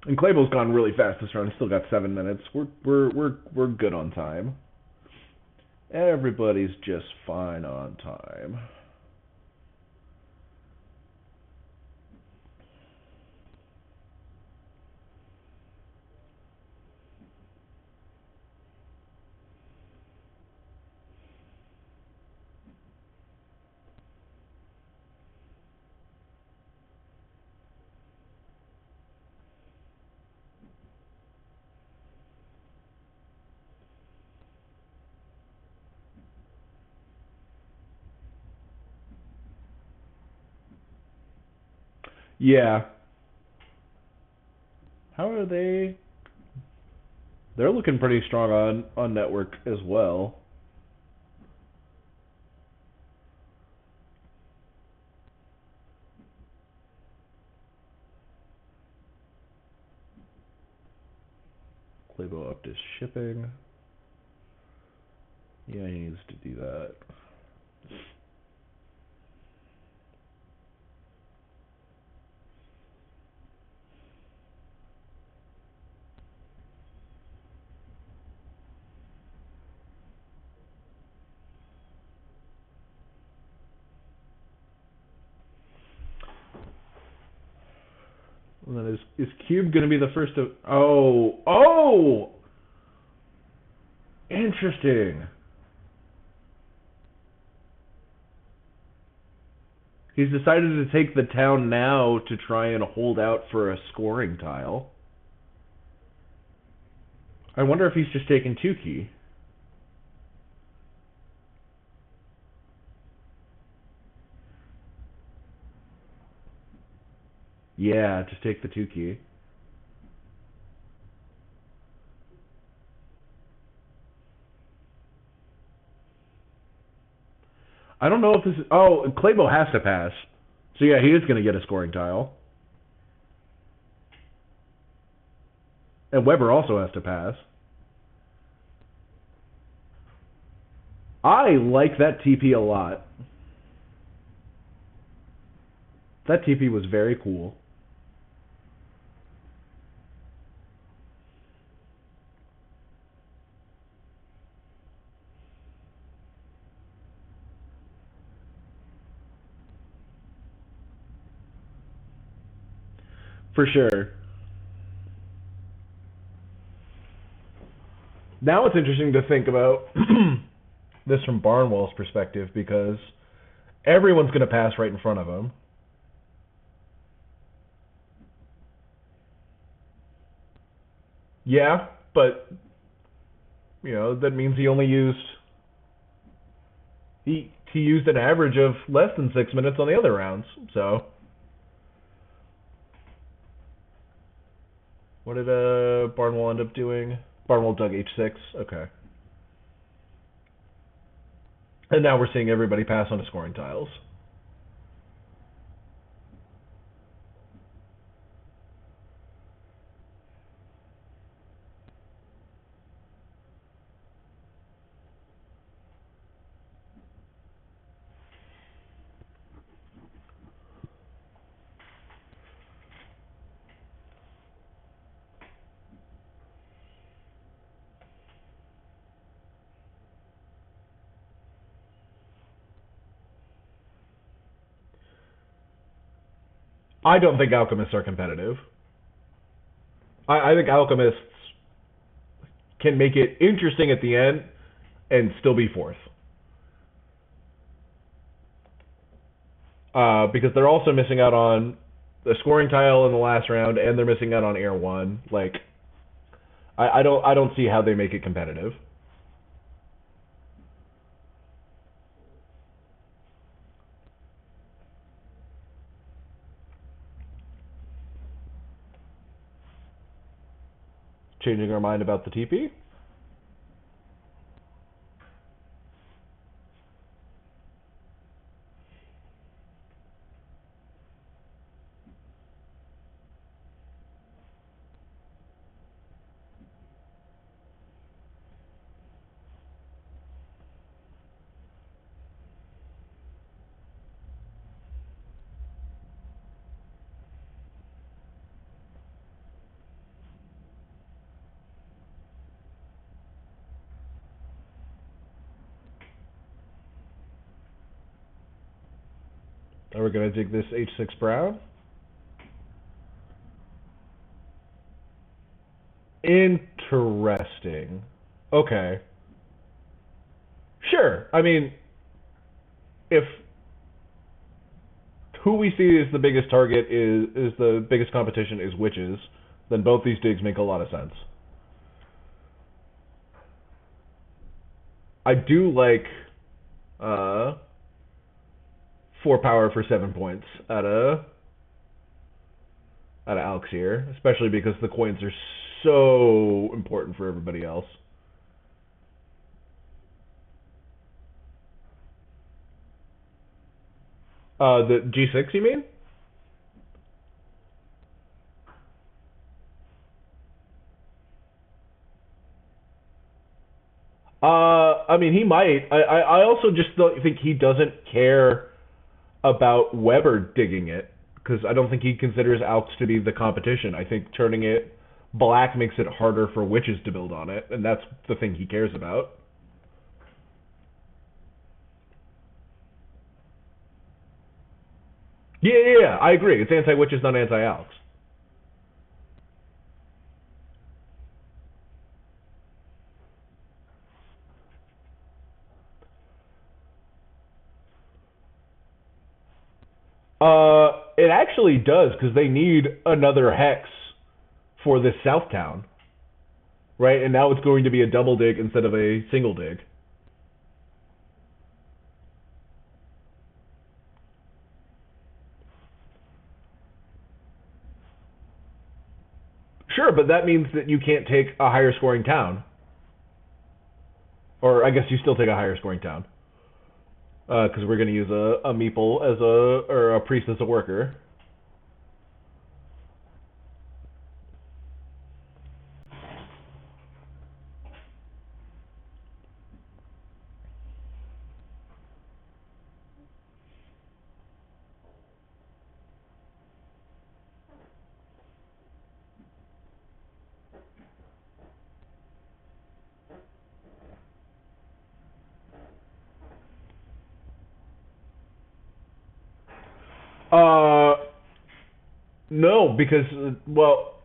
And Claybo's gone really fast this round. He's still got 7 minutes. We're good on time. Everybody's just fine on time. Yeah. How are they? They're looking pretty strong on network as well. Claybo upped his shipping. Yeah, he needs to do that. And then is Cube going to be the first to... Oh! Interesting. He's decided to take the town now to try and hold out for a scoring tile. I wonder if he's just taking 2 key. Yeah, just take the 2 key. I don't know if this is... Oh, Claybo has to pass. So yeah, he is going to get a scoring tile. And Webber also has to pass. I like that TP a lot. That TP was very cool. For sure. Now it's interesting to think about this from Barnwall's perspective because everyone's going to pass right in front of him. Yeah, but that means he only used he used an average of less than 6 minutes on the other rounds. So what did Barnwall end up doing? Barnwall dug h6. Okay. And now we're seeing everybody pass on to scoring tiles. I don't think alchemists are competitive. I think alchemists can make it interesting at the end and still be fourth. Because they're also missing out on the scoring tile in the last round, and they're missing out on air one. Like, I don't see how they make it competitive. Changing our mind about the TP? Are we going to dig this h6 brown? Interesting. Okay. Sure. I mean, if who we see as the biggest target is the biggest competition is witches, then both these digs make a lot of sense. I do like 4 power for 7 points out of Alex here, especially because the coins are so important for everybody else. The G6, you mean? I mean, he might. I also just don't think he doesn't care about Weber digging it, because I don't think he considers Alks to be the competition. I think turning it black makes it harder for witches to build on it, and that's the thing he cares about. Yeah, I agree. It's anti-witches, not anti-Alks. It actually does, because they need another hex for this south town, right? And now it's going to be a double dig instead of a single dig. Sure, but that means that you can't take a higher scoring town. Or I guess you still take a higher scoring town. Because we're going to use a meeple as or a priest as a worker. No, because, well,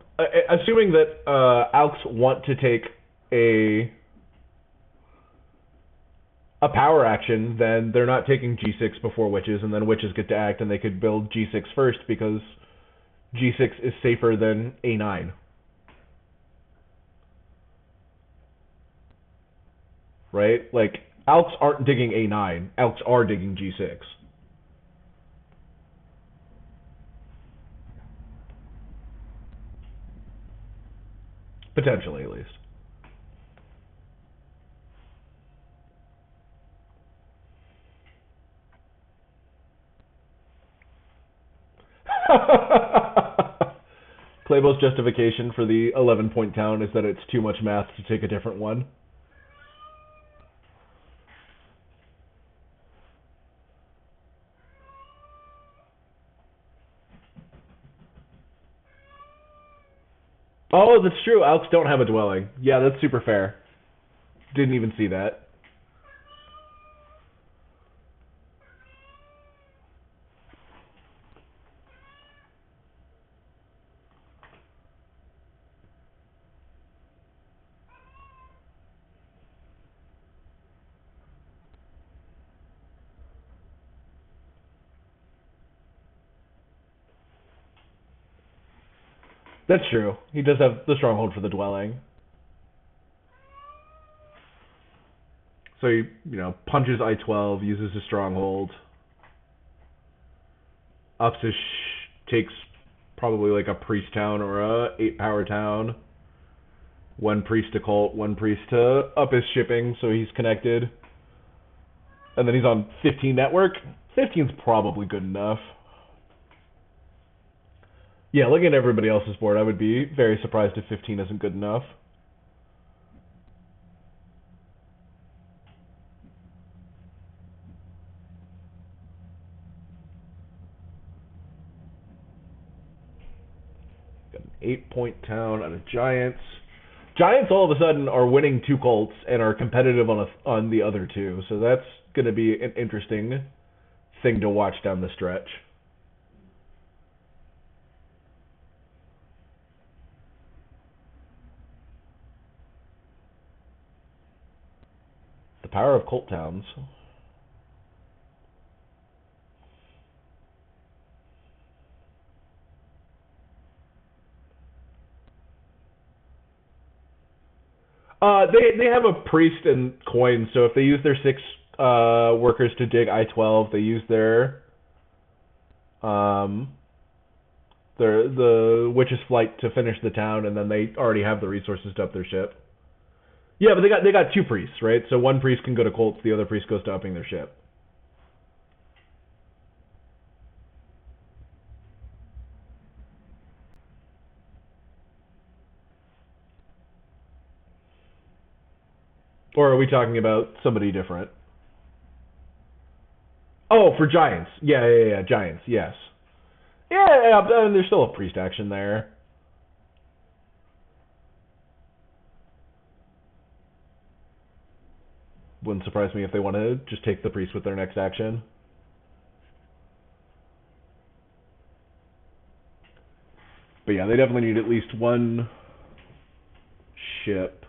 assuming that Alks want to take a a power action, then they're not taking G6 before witches, and then witches get to act, and they could build G6 first because G6 is safer than A9. Right? Like, Alks aren't digging A9. Alks are digging G6. Potentially, at least. Claybo's justification for the 11-point town is that it's too much math to take a different one. Oh, that's true. Alks don't have a dwelling. Yeah, that's super fair. Didn't even see that. That's true. He does have the stronghold for the dwelling. So he, punches I-12, uses his stronghold. Ups his takes probably like a priest town or a 8-power town. One priest to cult, one priest to up his shipping so he's connected. And then he's on 15 network. 15's probably good enough. Yeah, looking at everybody else's board, I would be very surprised if 15 isn't good enough. Got an 8-point town out of Giants. Giants all of a sudden are winning 2 Colts and are competitive on the other 2, so that's going to be an interesting thing to watch down the stretch. The power of Colt towns. They have a priest and coin, so if they use their 6 workers to dig I-12, they use the witch's flight to finish the town, and then they already have the resources to up their ship. Yeah, but they got 2 priests, right? So one priest can go to Colts, the other priest goes to upping their ship. Or are we talking about somebody different? Oh, for Giants. Yeah, Giants, yes. Yeah, there's still a priest action there. Wouldn't surprise me if they want to just take the priest with their next action. But yeah, they definitely need at least one ship.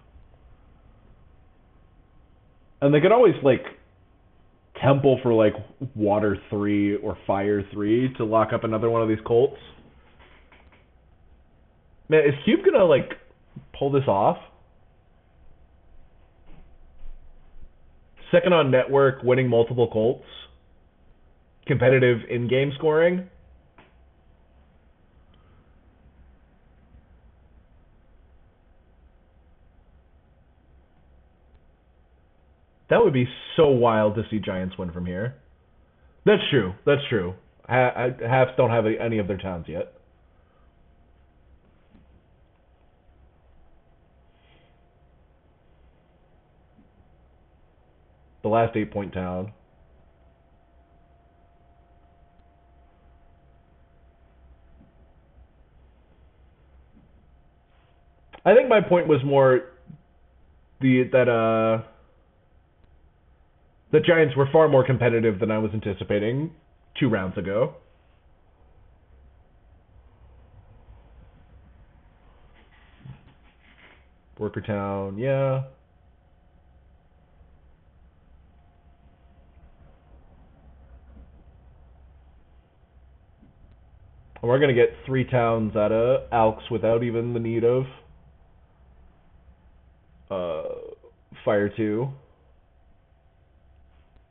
And they could always, temple for, water 3 or fire 3 to lock up another one of these Colts. Man, is Cube gonna, pull this off? Second on network, winning multiple Colts. Competitive in-game scoring. That would be so wild to see Giants win from here. That's true. Halves don't have any of their towns yet. The last 8-point town. I think my point was more that the Giants were far more competitive than I was anticipating 2 rounds ago. Worker town, yeah. And we're going to get 3 towns out of Alks without even the need of Fire 2.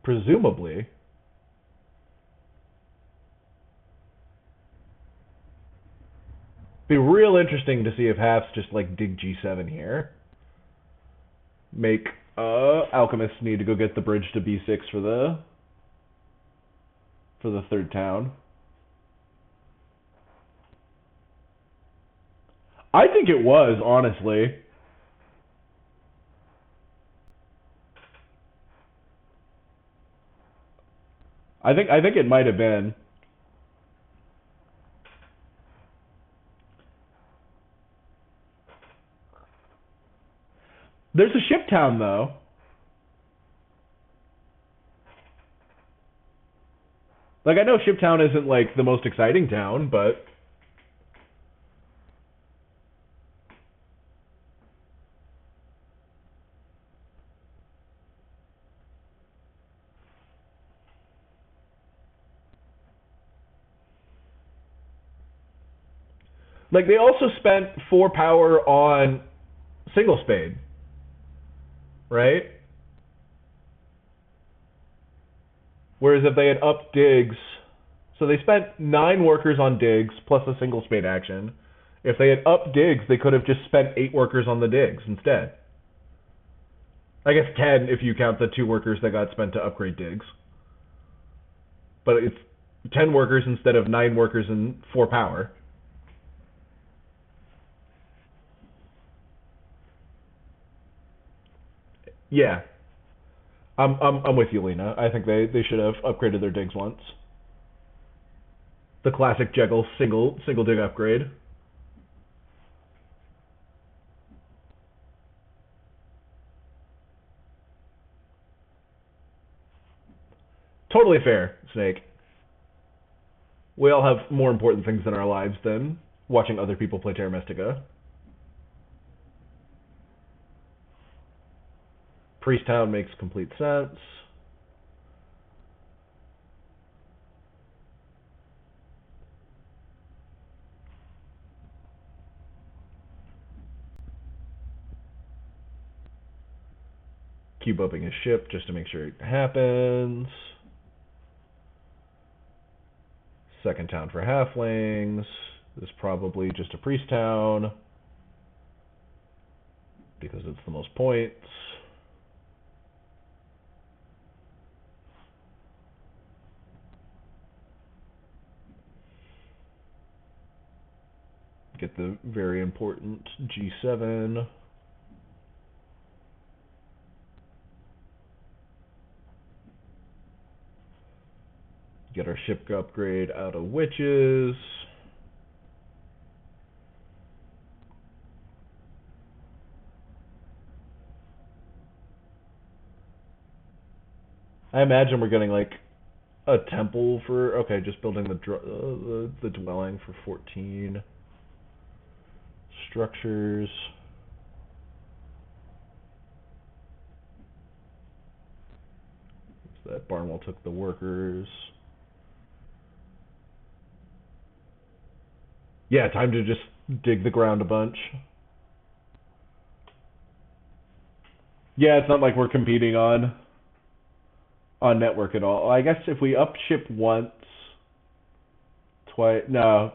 Presumably. Be real interesting to see if halves just like dig G7 here. Make Alchemists need to go get the bridge to B6 for the 3rd town. I think it was, honestly. I think it might have been. There's a ship town though. Like, I know Shiptown isn't like the most exciting town, but like they also spent 4 power on Single Spade, right? Whereas if they had upped digs, so they spent 9 workers on digs plus a Single Spade action. If they had upped digs, they could have just spent 8 workers on the digs instead. I guess 10 if you count the 2 workers that got spent to upgrade digs. But it's 10 workers instead of 9 workers and 4 power. Yeah. I'm with you, Lena. I think they should have upgraded their digs once. The classic Jeggle single dig upgrade. Totally fair, Snake. We all have more important things in our lives than watching other people play Terra Mystica. Priest Town makes complete sense. Keep upping his ship just to make sure it happens. 2nd town for halflings. This is probably just a priest town because it's the most points. Get the very important G7. Get our ship upgrade out of witches. I imagine we're getting like a temple for, okay, just building the dwelling for 14 structures. So that Barnawal took the workers. Yeah, time to just dig the ground a bunch. Yeah, it's not like we're competing on network at all. I guess if we up ship once, twice, no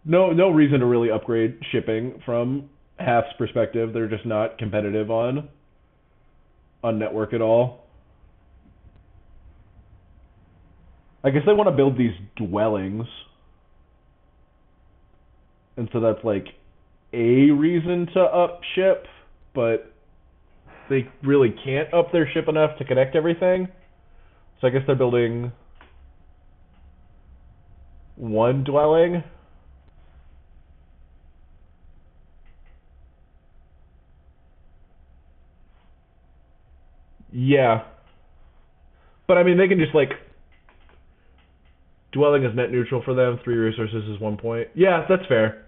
reason to really upgrade shipping from Half's perspective. They're just not competitive on network at all. I guess they want to build these dwellings. And so that's like a reason to up ship, but they really can't up their ship enough to connect everything. So I guess they're building 1 dwelling. Yeah. But I mean, they can just like, dwelling is net neutral for them, 3 resources is 1 point. Yeah, that's fair.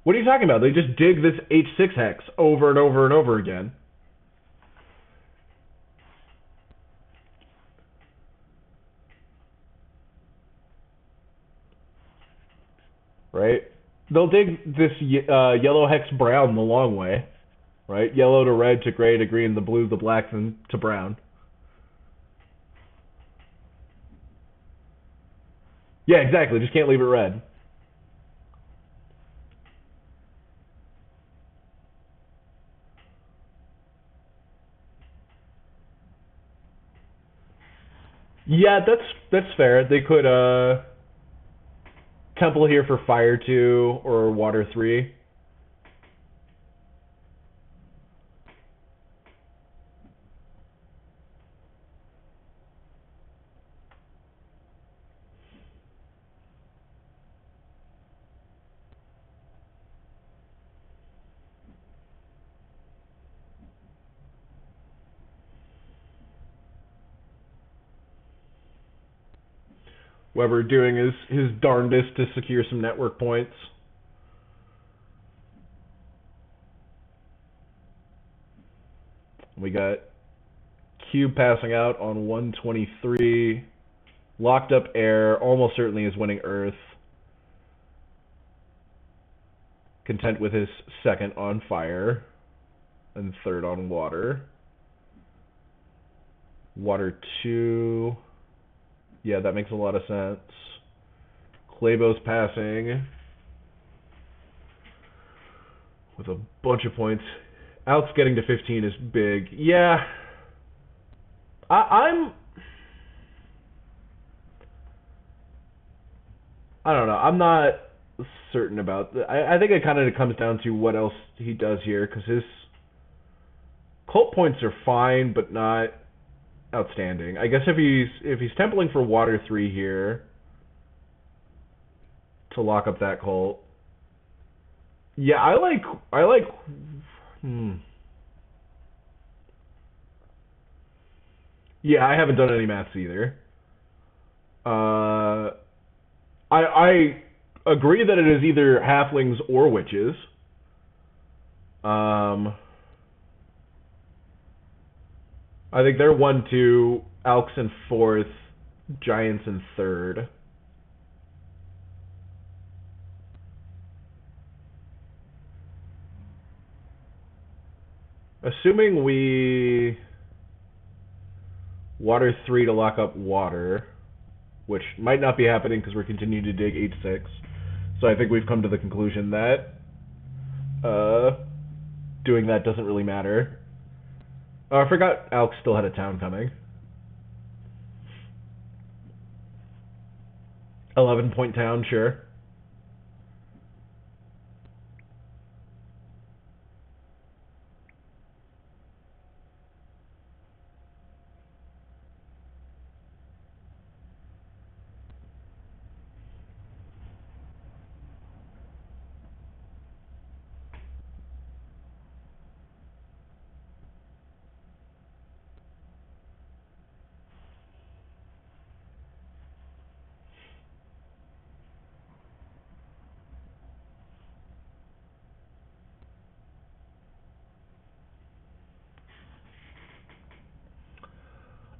What are you talking about? They just dig this H6 hex over and over and over again. right? They'll dig this yellow hex brown the long way, right? Yellow to red to gray to green, the blue, the black, then to brown. Yeah, exactly. Just can't leave it red. Yeah, that's fair. They could temple here for fire 2 or water 3. Webber doing his darndest to secure some network points. We got Cube passing out on 123. Locked up air, almost certainly is winning Earth. Content with his second on fire. And third on water. Water 2. Yeah, that makes a lot of sense. Claybo's passing. With a bunch of points. Alex getting to 15 is big. Yeah. I don't know. I'm not certain about that. I think it kind of comes down to what else he does here, because his cult points are fine, but not outstanding. I guess if he's templing for water 3 here to lock up that cult. Yeah, I like Yeah, I haven't done any maths either. I agree that it is either halflings or witches. I think they're 1, 2, Alks in 4th, Giants in 3rd. Assuming we water 3 to lock up water, which might not be happening because we're continuing to dig 8-6. So I think we've come to the conclusion that doing that doesn't really matter. I forgot Alex still had a town coming. 11-point town, sure.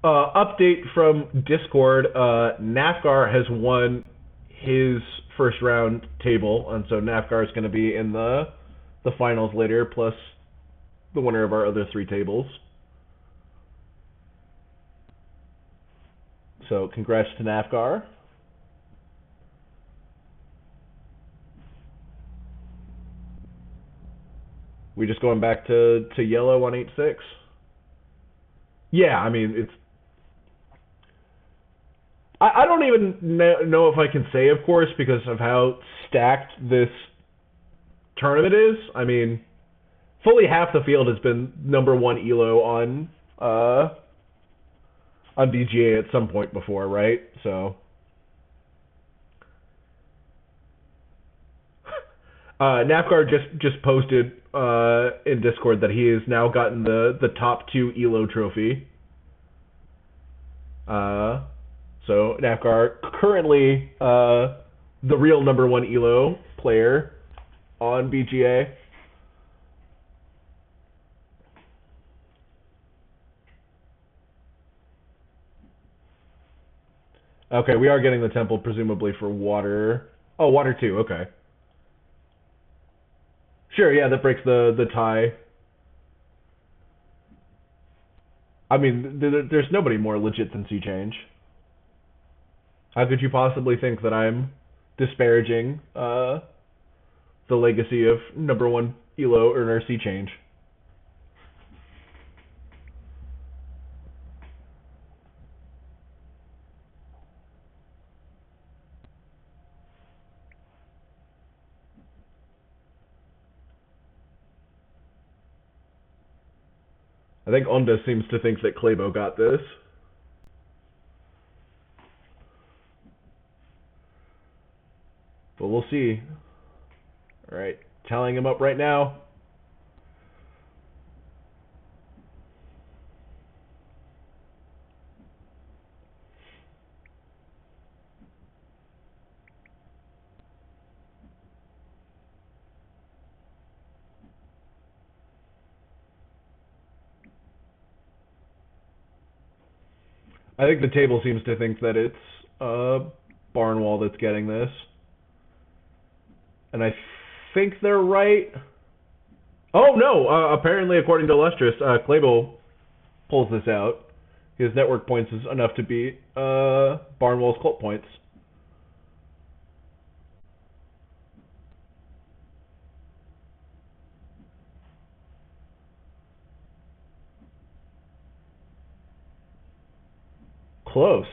Update from Discord. Nafgar has won his first round table, and so Nafgar is going to be in the finals later, plus the winner of our other 3 tables. So congrats to Nafgar. We just going back to yellow on 8-6? Yeah, I mean, it's... I don't even know if I can say, of course, because of how stacked this tournament is. I mean, fully half the field has been number 1 elo on BGA at some point before, right? So Nafgar just posted in Discord that he has now gotten the top 2 elo trophy. So Nafgar currently the real number 1 elo player on BGA. Okay, we are getting the temple presumably for water. Oh, water 2, okay. Sure, yeah, that breaks the tie. I mean, there's nobody more legit than Sea Change. How could you possibly think that I'm disparaging the legacy of number one Elo earner Sea Change? I think Onda seems to think that Claybo got this. But we'll see. Alright, tallying him up right now. I think the table seems to think that it's Barnawal that's getting this. And I think they're right. Oh, no! Apparently, according to Lustrous, Claybo pulls this out. His network points is enough to beat Barnawal's cult points. Close.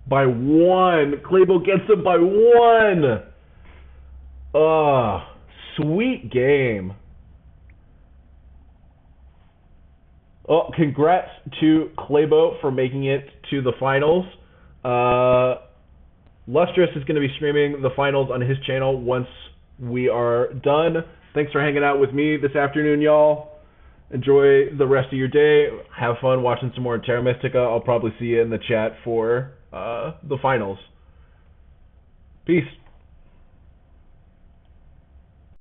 By one. Claybo gets him by one. Sweet game. Oh, congrats to Claybo for making it to the finals. Lustrous is going to be streaming the finals on his channel once we are done. Thanks for hanging out with me this afternoon, y'all. Enjoy the rest of your day. Have fun watching some more Terra Mystica. I'll probably see you in the chat for the finals. Peace.